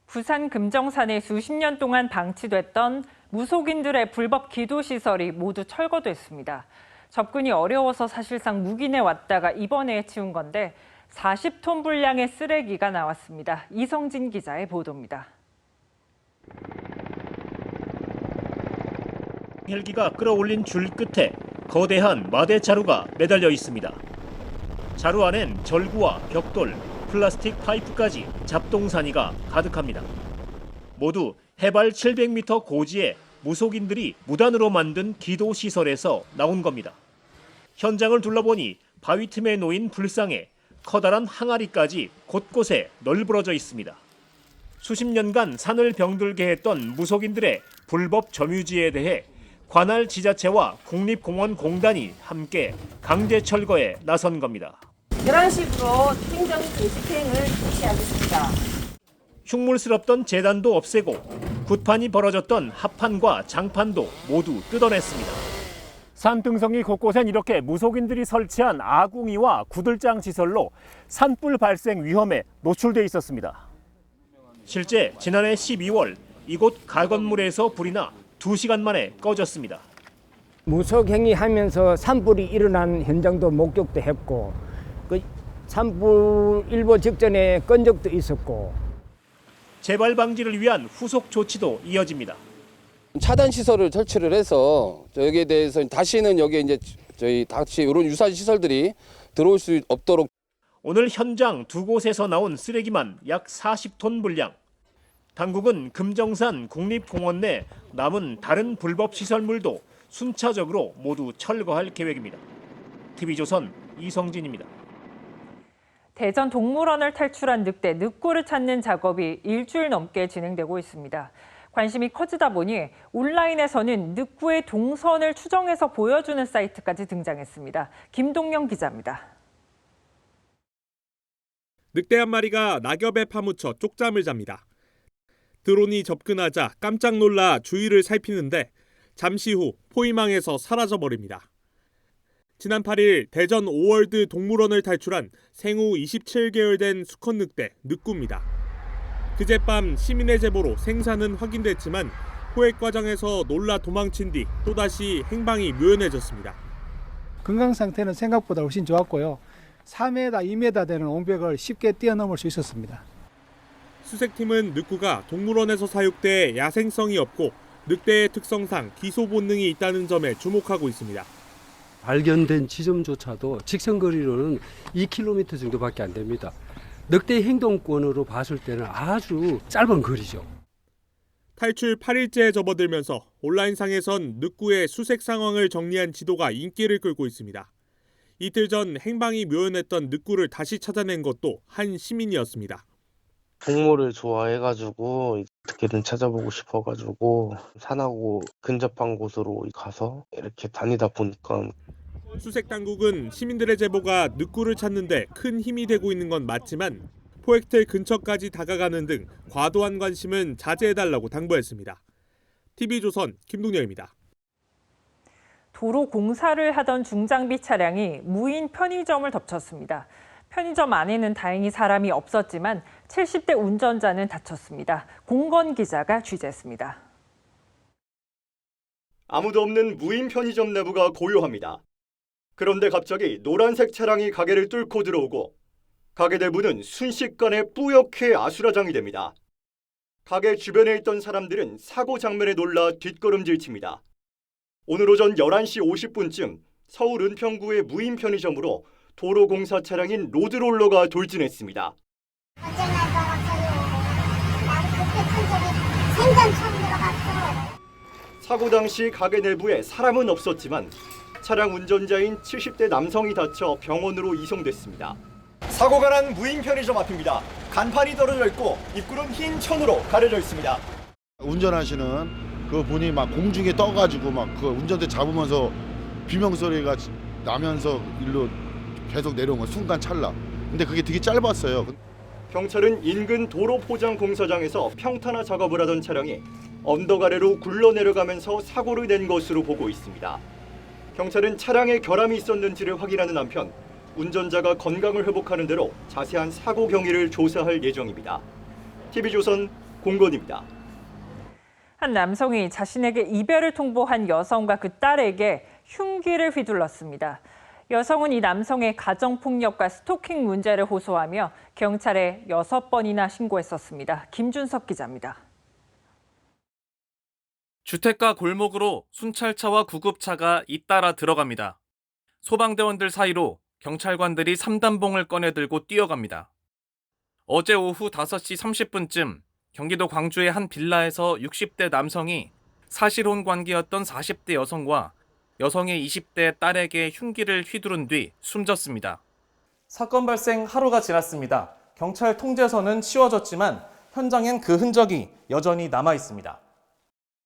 Speaker 2: 부산 금정산에 수십 년 동안 방치됐던 무속인들의 불법 기도시설이 모두 철거됐습니다. 접근이 어려워서 사실상 묵인해 왔다가 이번에 치운 건데 40톤 분량의 쓰레기가 나왔습니다. 이성진 기자의 보도입니다.
Speaker 3: 헬기가 끌어올린 줄 끝에 거대한 마대 자루가 매달려 있습니다. 자루 안엔 절구와 벽돌, 플라스틱 파이프까지 잡동사니가 가득합니다. 모두 해발 700m 고지에 무속인들이 무단으로 만든 기도시설에서 나온 겁니다. 현장을 둘러보니 바위 틈에 놓인 불상에 커다란 항아리까지 곳곳에 널브러져 있습니다. 수십 년간 산을 병들게 했던 무속인들의 불법 점유지에 대해 관할 지자체와 국립공원공단이 함께 강제 철거에 나선 겁니다.
Speaker 17: 이런 식으로 행정 제식행을 실시하겠습니다.
Speaker 3: 흉물스럽던 재단도 없애고 굿판이 벌어졌던 합판과 장판도 모두 뜯어냈습니다. 산등성이 곳곳엔 이렇게 무속인들이 설치한 아궁이와 구들장 시설로 산불 발생 위험에 노출돼 있었습니다. 실제 지난해 12월 이곳 가건물에서 불이 나 2시간 만에 꺼졌습니다.
Speaker 18: 무속행위 하면서 산불이 일어난 현장도 목격도 했고 그 산불 일보 직전에 건 적도 있었고
Speaker 3: 재발 방지를 위한 후속 조치도 이어집니다.
Speaker 19: 차단 시설을 설치를 해서 여기에 대해서 다시는 여기에 이제 저희 다시 이런 유사시 시설들이 들어올 수 없도록
Speaker 3: 오늘 현장 두 곳에서 나온 쓰레기만 약 40톤 분량. 당국은 금정산 국립공원 내 남은 다른 불법 시설물도 순차적으로 모두 철거할 계획입니다. TV조선 이성진입니다.
Speaker 2: 대전 동물원을 탈출한 늑대 늑구를 찾는 작업이 일주일 넘게 진행되고 있습니다. 관심이 커지다 보니 온라인에서는 늑구의 동선을 추정해서 보여주는 사이트까지 등장했습니다. 김동영 기자입니다.
Speaker 4: 늑대 한 마리가 낙엽에 파묻혀 쪽잠을 잡니다. 드론이 접근하자 깜짝 놀라 주위를 살피는데 잠시 후 포위망에서 사라져버립니다. 지난 8일 대전 오월드 동물원을 탈출한 생후 27개월 된 수컷 늑대 늑구입니다. 그젯밤 시민의 제보로 생사는 확인됐지만 포획 과정에서 놀라 도망친 뒤 또다시 행방이 묘연해졌습니다.
Speaker 5: 건강 상태는 생각보다 훨씬 좋았고요. 3m, 2m 되는 온벽을 쉽게 뛰어넘을 수 있었습니다.
Speaker 4: 수색팀은 늑구가 동물원에서 사육돼 야생성이 없고 늑대의 특성상 기소 본능이 있다는 점에 주목하고 있습니다.
Speaker 7: 발견된 지점조차도 직선거리로는 2km 정도밖에 안 됩니다. 늑대 행동권으로 봤을 때는 아주 짧은 거리죠.
Speaker 4: 탈출 8일째에 접어들면서 온라인상에선 늑구의 수색 상황을 정리한 지도가 인기를 끌고 있습니다. 이틀 전 행방이 묘연했던 늑구를 다시 찾아낸 것도 한 시민이었습니다.
Speaker 8: 동물을 좋아해가지고 어떻게든 찾아보고 싶어가지고 산하고 근접한 곳으로 가서 이렇게 다니다 보니까
Speaker 4: 수색 당국은 시민들의 제보가 늑구를 찾는데 큰 힘이 되고 있는 건 맞지만 포획틀 근처까지 다가가는 등 과도한 관심은 자제해달라고 당부했습니다. TV조선 김동영입니다.
Speaker 2: 도로 공사를 하던 중장비 차량이 무인 편의점을 덮쳤습니다. 편의점 안에는 다행히 사람이 없었지만 70대 운전자는 다쳤습니다. 공건 기자가 취재했습니다.
Speaker 20: 아무도 없는 무인 편의점 내부가 고요합니다. 그런데 갑자기 노란색 차량이 가게를 뚫고 들어오고 가게 내부는 순식간에 뿌옇게 아수라장이 됩니다. 가게 주변에 있던 사람들은 사고 장면에 놀라 뒷걸음질칩니다. 오늘 오전 11시 50분쯤 서울 은평구의 무인 편의점으로 도로공사 차량인 로드롤러가 돌진했습니다. 사고 당시 가게 내부에 사람은 없었지만 차량 운전자인 70대 남성이 다쳐 병원으로 이송됐습니다. 사고가 난 무인 편의점 앞입니다. 간판이 떨어져 있고 입구는 흰 천으로 가려져 있습니다.
Speaker 12: 운전하시는 그 분이 막 공중에 떠가지고 막 그 운전대 잡으면서 비명 소리가 나면서 일로 계속 내려온 거 순간 찰나. 근데 그게 되게 짧았어요.
Speaker 20: 경찰은 인근 도로 포장 공사장에서 평탄화 작업을 하던 차량이 언덕 아래로 굴러 내려가면서 사고를 낸 것으로 보고 있습니다. 경찰은 차량에 결함이 있었는지를 확인하는 한편 운전자가 건강을 회복하는 대로 자세한 사고 경위를 조사할 예정입니다. TV조선 공건입니다.
Speaker 2: 한 남성이 자신에게 이별을 통보한 여성과 그 딸에게 흉기를 휘둘렀습니다. 여성은 이 남성의 가정폭력과 스토킹 문제를 호소하며 경찰에 6번이나 신고했었습니다. 김준석 기자입니다.
Speaker 21: 주택가 골목으로 순찰차와 구급차가 잇따라 들어갑니다. 소방대원들 사이로 경찰관들이 3단봉을 꺼내들고 뛰어갑니다. 어제 오후 5시 30분쯤 경기도 광주의 한 빌라에서 60대 남성이 사실혼 관계였던 40대 여성과 여성의 20대 딸에게 흉기를 휘두른 뒤 숨졌습니다.
Speaker 22: 사건 발생 하루가 지났습니다. 경찰 통제선은 치워졌지만 현장엔 그 흔적이 여전히 남아 있습니다.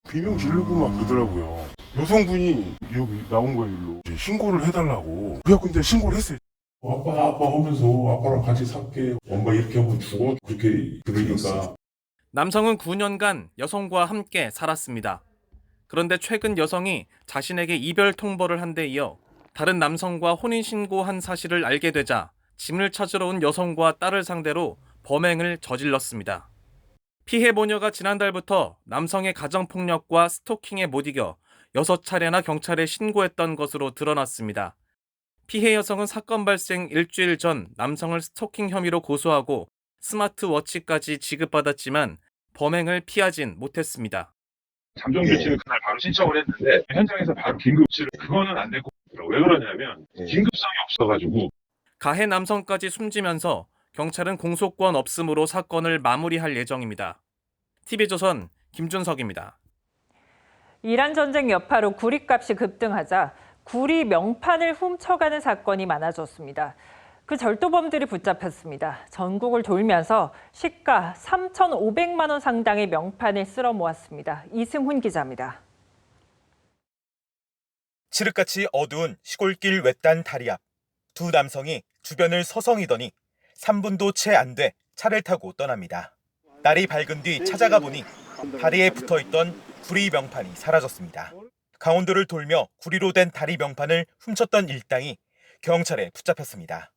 Speaker 23: 비명 지르고 막 그러더라고요. 여성분이 여기 나온 거예요, 일로. 신고를 해달라고. 그래갖고 이제 신고를 했어요. 아빠 하면서 아빠랑 같이 살게. 엄마 이렇게 하면 죽어. 그렇게 그러니까.
Speaker 21: 남성은 9년간 여성과 함께 살았습니다. 그런데 최근 여성이 자신에게 이별 통보를 한 데 이어 다른 남성과 혼인신고한 사실을 알게 되자 짐을 찾으러 온 여성과 딸을 상대로 범행을 저질렀습니다. 피해 모녀가 지난달부터 남성의 가정폭력과 스토킹에 못 이겨 6차례나 경찰에 신고했던 것으로 드러났습니다. 피해 여성은 사건 발생 일주일 전 남성을 스토킹 혐의로 고소하고 스마트워치까지 지급받았지만 범행을 피하진 못했습니다.
Speaker 23: 잠정 조치는 그날 바로 신청을 했는데 현장에서 바로 긴급치를 그거는 안 되고 왜 그러냐면 긴급성이 없어가지고
Speaker 21: 가해 남성까지 숨지면서 경찰은 공소권 없음으로 사건을 마무리할 예정입니다. TV조선 김준석입니다.
Speaker 2: 이란 전쟁 여파로 구리값이 급등하자 구리 명판을 훔쳐가는 사건이 많아졌습니다. 그 절도범들이 붙잡혔습니다. 전국을 돌면서 시가 3,500만 원 상당의 명판을 쓸어 모았습니다. 이승훈 기자입니다.
Speaker 9: 칠흑같이 어두운 시골길 외딴 다리 앞. 두 남성이 주변을 서성이더니 3분도 채 안 돼 차를 타고 떠납니다. 날이 밝은 뒤 찾아가 보니 다리에 붙어있던 구리 명판이 사라졌습니다. 강원도를 돌며 구리로 된 다리 명판을 훔쳤던 일당이 경찰에 붙잡혔습니다.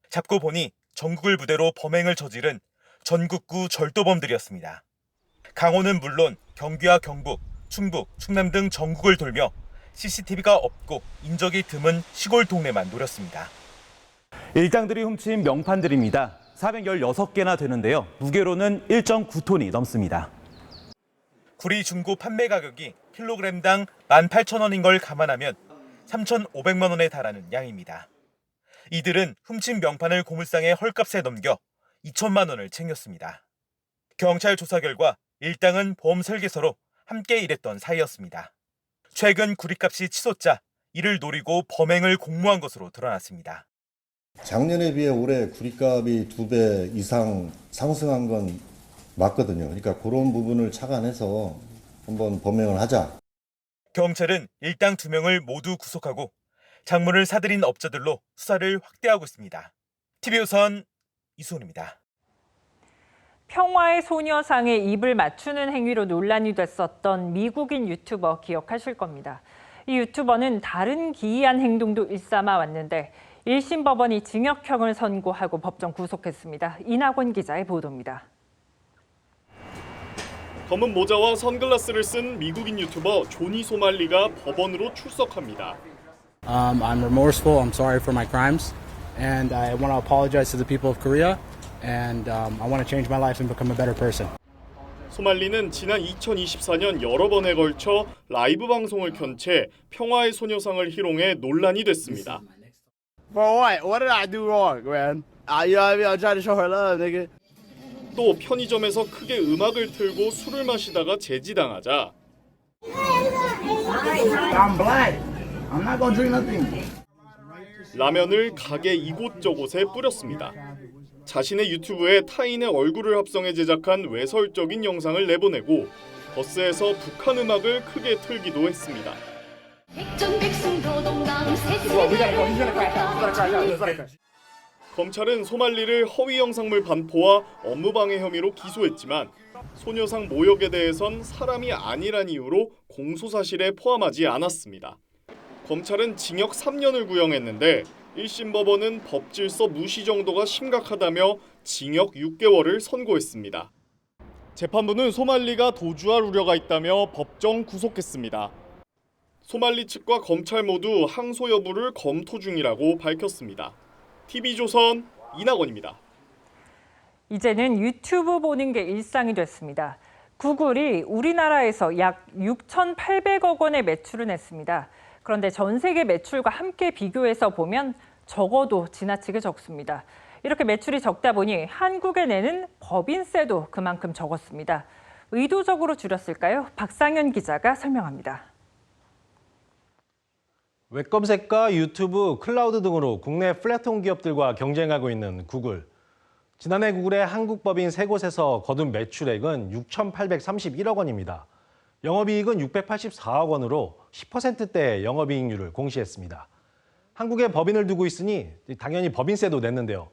Speaker 9: 잡고 보니 전국을 부대로 범행을 저지른 전국구 절도범들이었습니다. 강원은 물론 경기와 경북, 충북, 충남 등 전국을 돌며 CCTV가 없고 인적이 드문 시골 동네만 노렸습니다.
Speaker 10: 일당들이 훔친 명판들입니다. 416개나 되는데요. 무게로는 1.9톤이 넘습니다.
Speaker 9: 구리 중고 판매 가격이 킬로그램당 18,000원인 걸 감안하면 3,500만 원에 달하는 양입니다. 이들은 훔친 명판을 고물상에 헐값에 넘겨 2천만 원을 챙겼습니다. 경찰 조사 결과 일당은 보험 설계사로 함께 일했던 사이였습니다. 최근 구리값이 치솟자 이를 노리고 범행을 공모한 것으로 드러났습니다.
Speaker 11: 작년에 비해 올해 구리값이 2배 이상 상승한 건 맞거든요. 그러니까 그런 부분을 착안해서 한번 범행을 하자.
Speaker 9: 경찰은 일당 2명을 모두 구속하고 작물을 사들인 업자들로 수사를 확대하고 있습니다. TV조선 이수훈입니다.
Speaker 2: 평화의 소녀상에 입을 맞추는 행위로 논란이 됐었던 미국인 유튜버 기억하실 겁니다. 이 유튜버는 다른 기이한 행동도 일삼아 왔는데 1심 법원이 징역형을 선고하고 법정 구속했습니다. 이낙원 기자의 보도입니다.
Speaker 24: 검은 모자와 선글라스를 쓴 미국인 유튜버 조니 소말리가 법원으로 출석합니다.
Speaker 25: I'm remorseful. I'm sorry for my crimes, and I want to apologize to the people of Korea, and I want to change my life and become a better person.
Speaker 24: 소말리는 지난 2024년 여러 번에 걸쳐 라이브 방송을 켠 채 평화의 소녀상을 희롱해 논란이 됐습니다.
Speaker 26: For what? What did I do wrong, man? You know what I mean? I'm trying to show her love, nigga.
Speaker 24: 또 편의점에서 크게 음악을 틀고 술을 마시다가 제지당하자
Speaker 26: I'm black. I'm not gonna drink nothing.
Speaker 24: 라면을 가게 이곳저곳에 뿌렸습니다. 자신의 유튜브에 타인의 얼굴을 합성해 제작한 외설적인 영상을 내보내고 버스에서 북한 음악을 크게 틀기도 했습니다. 검찰은 소말리를 허위 영상물 반포와 업무방해 혐의로 기소했지만 소녀상 모욕에 대해선 사람이 아니란 이유로 공소사실에 포함하지 않았습니다. 검찰은 징역 3년을 구형했는데 1심 법원은 법질서 무시 정도가 심각하다며 징역 6개월을 선고했습니다. 재판부는 소말리가 도주할 우려가 있다며 법정 구속했습니다. 소말리 측과 검찰 모두 항소 여부를 검토 중이라고 밝혔습니다. TV조선 이낙원입니다.
Speaker 2: 이제는 유튜브 보는 게 일상이 됐습니다. 구글이 우리나라에서 약 6,800억 원의 매출을 냈습니다. 그런데 전 세계 매출과 함께 비교해서 보면 적어도 지나치게 적습니다. 이렇게 매출이 적다 보니 한국에 내는 법인세도 그만큼 적었습니다. 의도적으로 줄였을까요? 박상현 기자가 설명합니다.
Speaker 27: 웹검색과 유튜브, 클라우드 등으로 국내 플랫폼 기업들과 경쟁하고 있는 구글. 지난해 구글의 한국 법인 3곳에서 거둔 매출액은 6,831억 원입니다. 영업이익은 684억 원으로 10%대의 영업이익률을 공시했습니다. 한국에 법인을 두고 있으니 당연히 법인세도 냈는데요.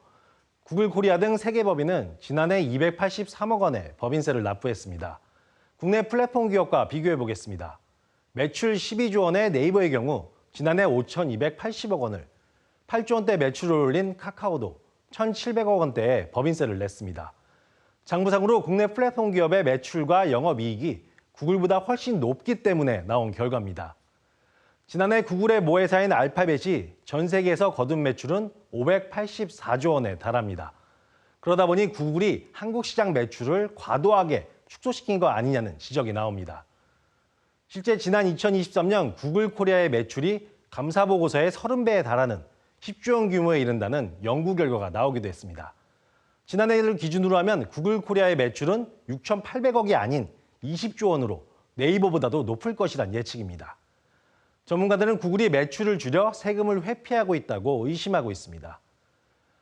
Speaker 27: 구글 코리아 등 3개 법인은 지난해 283억 원의 법인세를 납부했습니다. 국내 플랫폼 기업과 비교해 보겠습니다. 매출 12조 원의 네이버의 경우 지난해 5,280억 원을, 8조 원대 매출을 올린 카카오도 1,700억 원대의 법인세를 냈습니다. 장부상으로 국내 플랫폼 기업의 매출과 영업이익이 구글보다 훨씬 높기 때문에 나온 결과입니다. 지난해 구글의 모회사인 알파벳이 전 세계에서 거둔 매출은 584조 원에 달합니다. 그러다 보니 구글이 한국 시장 매출을 과도하게 축소시킨 거 아니냐는 지적이 나옵니다. 실제 지난 2023년 구글 코리아의 매출이 감사보고서의 30배에 달하는 10조 원 규모에 이른다는 연구 결과가 나오기도 했습니다. 지난해를 기준으로 하면 구글 코리아의 매출은 6,800억이 아닌 20조 원으로 네이버보다도 높을 것이란 예측입니다. 전문가들은 구글이 매출을 줄여 세금을 회피하고 있다고 의심하고 있습니다.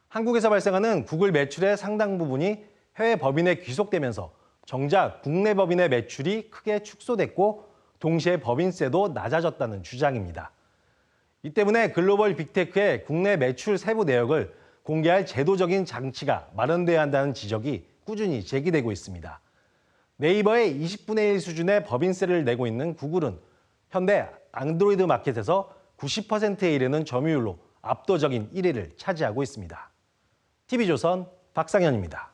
Speaker 27: 한국에서 발생하는 구글 매출의 상당 부분이 해외 법인에 귀속되면서 정작 국내 법인의 매출이 크게 축소됐고 동시에 법인세도 낮아졌다는 주장입니다. 이 때문에 글로벌 빅테크의 국내 매출 세부 내역을 공개할 제도적인 장치가 마련돼야 한다는 지적이 꾸준히 제기되고 있습니다. 네이버의 20분의 1 수준의 법인세를 내고 있는 구글은 현대 안드로이드 마켓에서 90%에 이르는 점유율로 압도적인 1위를 차지하고 있습니다. TV조선 박상현입니다.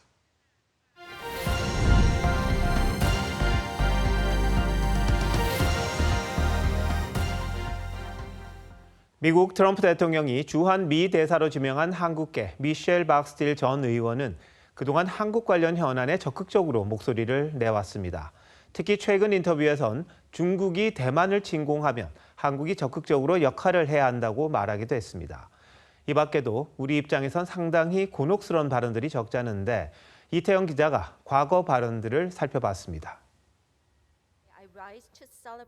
Speaker 1: 미국 트럼프 대통령이 주한 미 대사로 지명한 한국계 미셸 박스틸 전 의원은 그동안 한국 관련 현안에 적극적으로 목소리를 내왔습니다. 특히 최근 인터뷰에선 중국이 대만을 침공하면 한국이 적극적으로 역할을 해야 한다고 말하기도 했습니다. 이 밖에도 우리 입장에선 상당히 곤혹스러운 발언들이 적지 않은데 이태영 기자가 과거 발언들을 살펴봤습니다.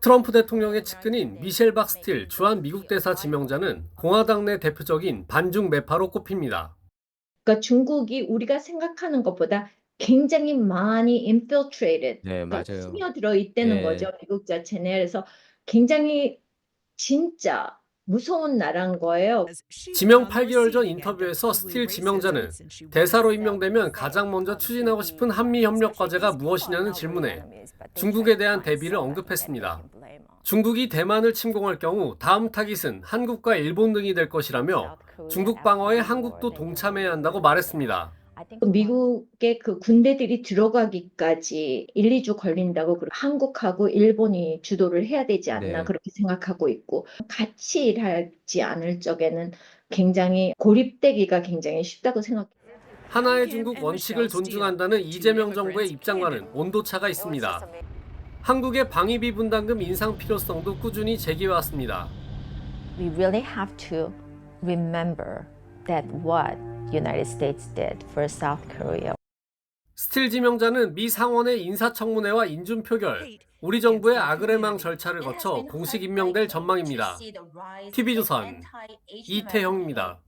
Speaker 6: 트럼프 대통령의 측근인 미셸 박스틸 주한 미국 대사 지명자는 공화당 내 대표적인 반중 매파로 꼽힙니다.
Speaker 13: 그러니까 중국이 우리가 생각하는 것보다 굉장히 많이 infiltrated,
Speaker 14: 네,
Speaker 13: 그러니까
Speaker 14: 맞아요.
Speaker 13: 스며들어 있다는
Speaker 14: 네.
Speaker 13: 거죠. 미국 자체는. 그래서 굉장히 진짜 무서운 나라인 거예요.
Speaker 6: 지명 8개월 전 인터뷰에서 스틸 지명자는 대사로 임명되면 가장 먼저 추진하고 싶은 한미 협력 과제가 무엇이냐는 질문에 중국에 대한 대비를 언급했습니다. 중국이 대만을 침공할 경우 다음 타깃은 한국과 일본 등이 될 것이라며 중국 방어에 한국도 동참해야 한다고 말했습니다.
Speaker 13: 미국의 그 군대들이 들어가기까지 1, 2주 걸린다고, 그리고 한국하고 일본이 주도를 해야 되지 않나,
Speaker 14: 네.
Speaker 13: 그렇게 생각하고 있고, 같이 일하지 않을 적에는 굉장히 고립되기가 굉장히 쉽다고 생각해요.
Speaker 6: 하나의 중국 원칙을 존중한다는 이재명 정부의 입장과는 온도차가 있습니다. 한국의 방위비 분담금 인상 필요성도 꾸준히 제기해왔습니다.
Speaker 15: We really have to remember that what United States did for South Korea.
Speaker 6: 스틸 지명자는 미 상원의 인사청문회와 인준 표결, 우리 정부의 아그레망 절차를 거쳐 공식 임명될 전망입니다. TV조선 이태형입니다.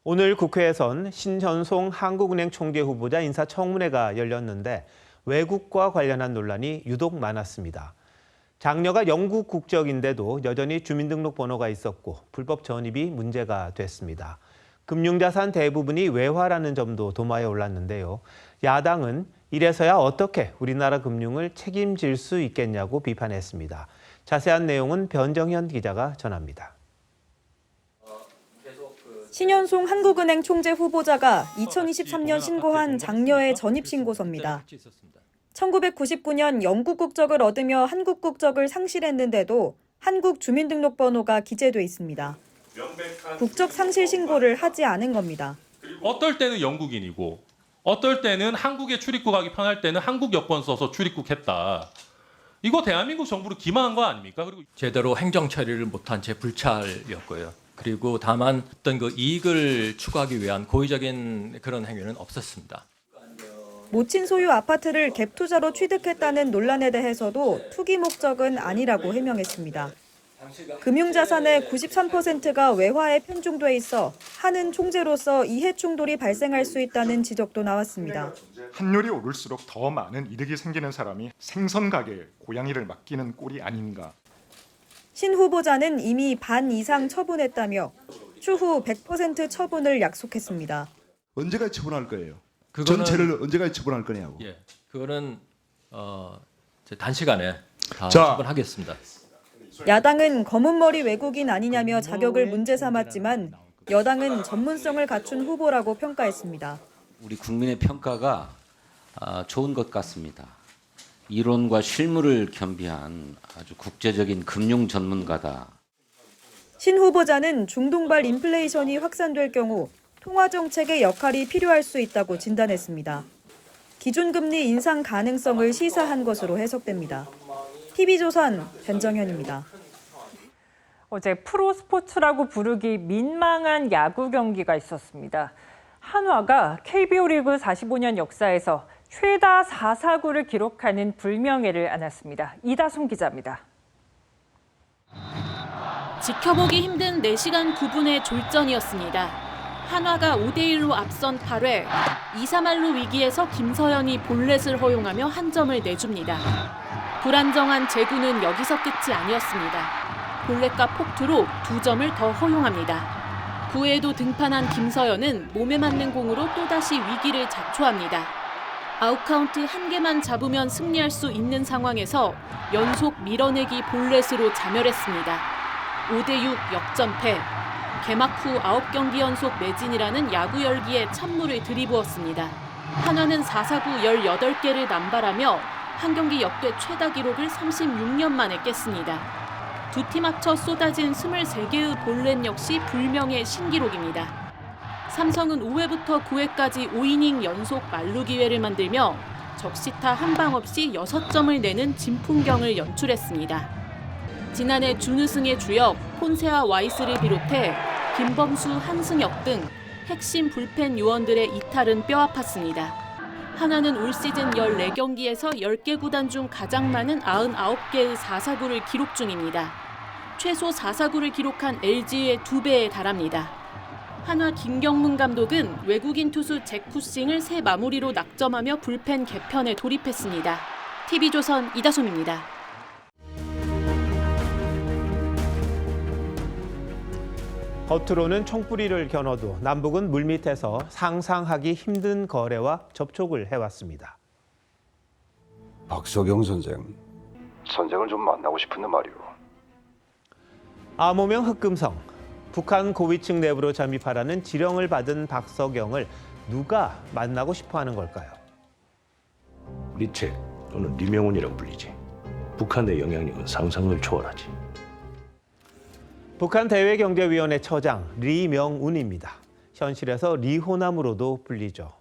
Speaker 1: 오늘 국회에선 신현송 한국은행 총재 후보자 인사청문회가 열렸는데 외국과 관련한 논란이 유독 많았습니다. 장녀가 영국 국적인데도 여전히 주민등록번호가 있었고 불법 전입이 문제가 됐습니다. 금융자산 대부분이 외화라는 점도 도마에 올랐는데요. 야당은 이래서야 어떻게 우리나라 금융을 책임질 수 있겠냐고 비판했습니다. 자세한 내용은 변정현 기자가 전합니다.
Speaker 16: 신현송 한국은행 총재 후보자가 2023년 신고한 장녀의 전입신고서입니다. 1999년 영국 국적을 얻으며 한국 국적을 상실했는데도 한국 주민등록번호가 기재돼 있습니다. 국적 상실 신고를 하지 않은 겁니다.
Speaker 17: 어떨 때는 영국인이고 어떨 때는 한국에 출입국하기 편할 때는 한국 여권 써서 출입국했다. 이거 대한민국 정부를 기만한 거 아닙니까? 그리고
Speaker 28: 제대로 행정 처리를 못한 제 불찰이었고요. 그리고 다만 어떤 그 이익을 추구하기 위한 고의적인 그런 행위는 없었습니다.
Speaker 16: 모친 소유 아파트를 갭 투자로 취득했다는 논란에 대해서도 투기 목적은 아니라고 해명했습니다. 금융자산의 93%가 외화에 편중돼 있어 하는 총재로서 이해 충돌이 발생할 수 있다는 지적도 나왔습니다.
Speaker 29: 환율이 오를수록 더 많은 이득이 생기는 사람이 생선 가게에 고양이를 맡기는 꼴이 아닌가.
Speaker 16: 신 후보자는 이미 반 이상 처분했다며 추후 100% 처분을 약속했습니다.
Speaker 30: 언제까지 처분할 거예요?
Speaker 28: 그거는,
Speaker 30: 전체를 언제까지 처분할 거냐고.
Speaker 28: 예, 그거는 단시간에 다 처분하겠습니다.
Speaker 16: 야당은 검은머리 외국인 아니냐며 자격을 문제 삼았지만 여당은 전문성을 갖춘 후보라고 평가했습니다.
Speaker 31: 우리 국민의 평가가 좋은 것 같습니다. 이론과 실무를 겸비한 아주 국제적인 금융 전문가다.
Speaker 16: 신 후보자는 중동발 인플레이션이 확산될 경우 통화 정책의 역할이 필요할 수 있다고 진단했습니다. 기준금리 인상 가능성을 시사한 것으로 해석됩니다. TV조선 변정현입니다.
Speaker 2: 어제 프로스포츠라고 부르기 민망한 야구 경기가 있었습니다. 한화가 KBO 리그 45년 역사에서 최다 4사구를 기록하는 불명예를 안았습니다. 이다솜 기자입니다.
Speaker 3: 지켜보기 힘든 4시간 9분의 졸전이었습니다. 한화가 5대1로 앞선 8회, 2-3할로 위기에서 김서현이 볼넷을 허용하며 한 점을 내줍니다. 불안정한 제구는 여기서 끝이 아니었습니다. 볼넷과 폭투로 2점을 더 허용합니다. 9회에도 등판한 김서현은 몸에 맞는 공으로 또다시 위기를 자초합니다. 아웃카운트 1개만 잡으면 승리할 수 있는 상황에서 연속 밀어내기 볼넷으로 자멸했습니다. 5대6 역전패. 개막 후 9경기 연속 매진이라는 야구 열기에 찬물을 들이부었습니다. 한화는 4사구 18개를 남발하며 한 경기 역대 최다 기록을 36년 만에 깼습니다. 두 팀 합쳐 쏟아진 23개의 볼넷 역시 불명예 신기록입니다. 삼성은 5회부터 9회까지 5이닝 연속 만루 기회를 만들며 적시타 한 방 없이 6점을 내는 진풍경을 연출했습니다. 지난해 준우승의 주역 폰세와 와이스를 비롯해 김범수, 한승혁 등 핵심 불펜 요원들의 이탈은 뼈아팠습니다. 한화는 올 시즌 14경기에서 10개 구단 중 가장 많은 99개의 4사구를 기록 중입니다. 최소 4사구를 기록한 LG의 2배에 달합니다. 한화 김경문 감독은 외국인 투수 잭 쿠싱을 새 마무리로 낙점하며 불펜 개편에 돌입했습니다. TV조선 이다솜입니다.
Speaker 1: 겉으로는 총뿌리를 겨눠도 남북은 물밑에서 상상하기 힘든 거래와 접촉을 해왔습니다.
Speaker 4: 박석영 선생을 좀 만나고 싶은데 말이오.
Speaker 1: 암호명 흑금성. 북한 고위층 내부로 잠입하라는 지령을 받은 박석영을 누가 만나고 싶어하는 걸까요?
Speaker 5: 리책 또는 리명훈이라고 불리지. 북한의 영향력은 상상을 초월하지.
Speaker 1: 북한 대외경제위원회 처장 리명운입니다. 현실에서 리호남으로도 불리죠.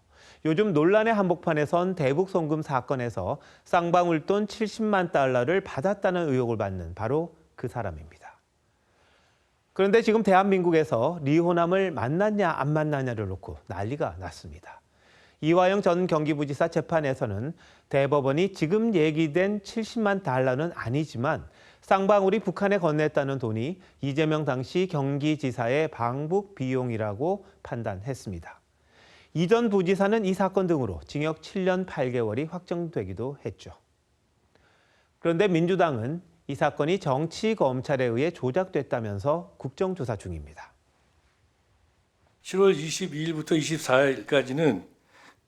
Speaker 1: 요즘 논란의 한복판에 선 대북송금 사건에서 쌍방울돈 70만 달러를 받았다는 의혹을 받는 바로 그 사람입니다. 그런데 지금 대한민국에서 리호남을 만났냐 안 만났냐를 놓고 난리가 났습니다. 이화영 전 경기부지사 재판에서는 대법원이 지금 얘기된 70만 달러는 아니지만 쌍방울이 북한에 건넸다는 돈이 이재명 당시 경기지사의 방북 비용이라고 판단했습니다. 이 전 부지사는 이 사건 등으로 징역 7년 8개월이 확정되기도 했죠. 그런데 민주당은 이 사건이 정치 검찰에 의해 조작됐다면서 국정조사 중입니다.
Speaker 7: 10월 22일부터 24일까지는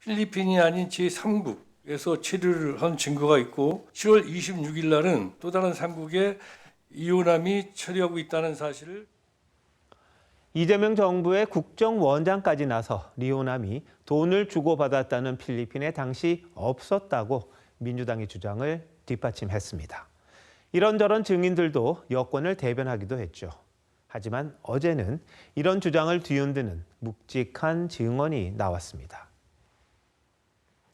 Speaker 7: 필리핀이 아닌 제3국에서 체류를 한 증거가 있고 10월 26일 날은 또 다른 3국에 이호남이 체류하고 있다는 사실을
Speaker 1: 이재명 정부의 국정원장까지 나서 리호남이 돈을 주고받았다는 필리핀에 당시 없었다고 민주당의 주장을 뒷받침했습니다. 이런저런 증인들도 여권을 대변하기도 했죠. 하지만 어제는 이런 주장을 뒤흔드는 묵직한 증언이 나왔습니다.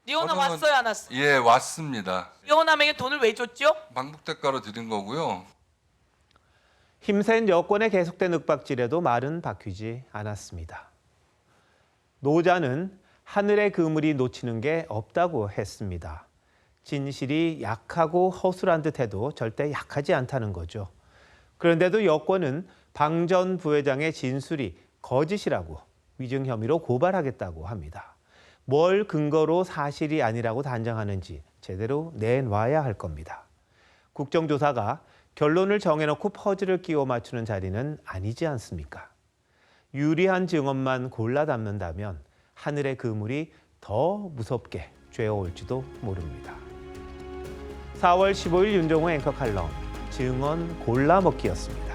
Speaker 8: 리호남 왔어요, 안 왔어요?
Speaker 12: 예, 왔습니다.
Speaker 8: 리호남에게 돈을 왜 줬죠?
Speaker 12: 방북 대가로 드린 거고요.
Speaker 1: 힘센 여권의 계속된 윽박질에도 말은 바뀌지 않았습니다. 노자는 하늘의 그물이 놓치는 게 없다고 했습니다. 진실이 약하고 허술한 듯해도 절대 약하지 않다는 거죠. 그런데도 여권은 방 전 부회장의 진술이 거짓이라고 위증 혐의로 고발하겠다고 합니다. 뭘 근거로 사실이 아니라고 단정하는지 제대로 내놔야 할 겁니다. 국정조사가 결론을 정해놓고 퍼즐을 끼워 맞추는 자리는 아니지 않습니까? 유리한 증언만 골라 담는다면 하늘의 그물이 더 무섭게 죄어올지도 모릅니다. 4월 15일 윤종호 앵커 칼럼 증언 골라 먹기였습니다.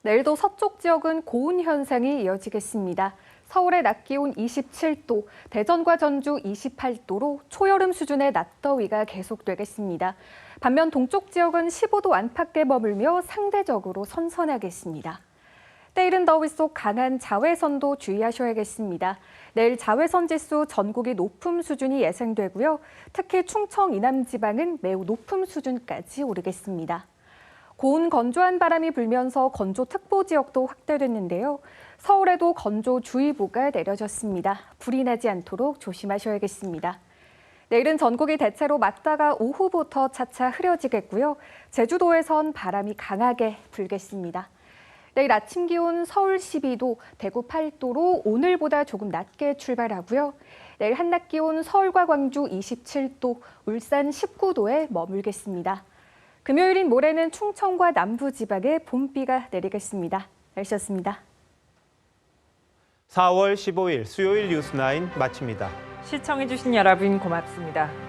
Speaker 14: 내일도 서쪽 지역은 고온 현상이 이어지겠습니다. 서울의 낮 기온 27도, 대전과 전주 28도로 초여름 수준의 낮더위가 계속되겠습니다. 반면 동쪽 지역은 15도 안팎에 머물며 상대적으로 선선하겠습니다. 때이른 더위 속 강한 자외선도 주의하셔야겠습니다. 내일 자외선 지수 전국이 높음 수준이 예상되고요. 특히 충청 이남 지방은 매우 높음 수준까지 오르겠습니다. 고온 건조한 바람이 불면서 건조특보 지역도 확대됐는데요. 서울에도 건조주의보가 내려졌습니다. 불이 나지 않도록 조심하셔야겠습니다. 내일은 전국이 대체로 맑다가 오후부터 차차 흐려지겠고요. 제주도에선 바람이 강하게 불겠습니다. 내일 아침 기온 서울 12도, 대구 8도로 오늘보다 조금 낮게 출발하고요. 내일 한낮 기온 서울과 광주 27도, 울산 19도에 머물겠습니다. 금요일인 모레는 충청과 남부지방에 봄비가 내리겠습니다. 날씨였습니다.
Speaker 1: 4월 15일 수요일 뉴스9 마칩니다.
Speaker 2: 시청해주신 여러분 고맙습니다.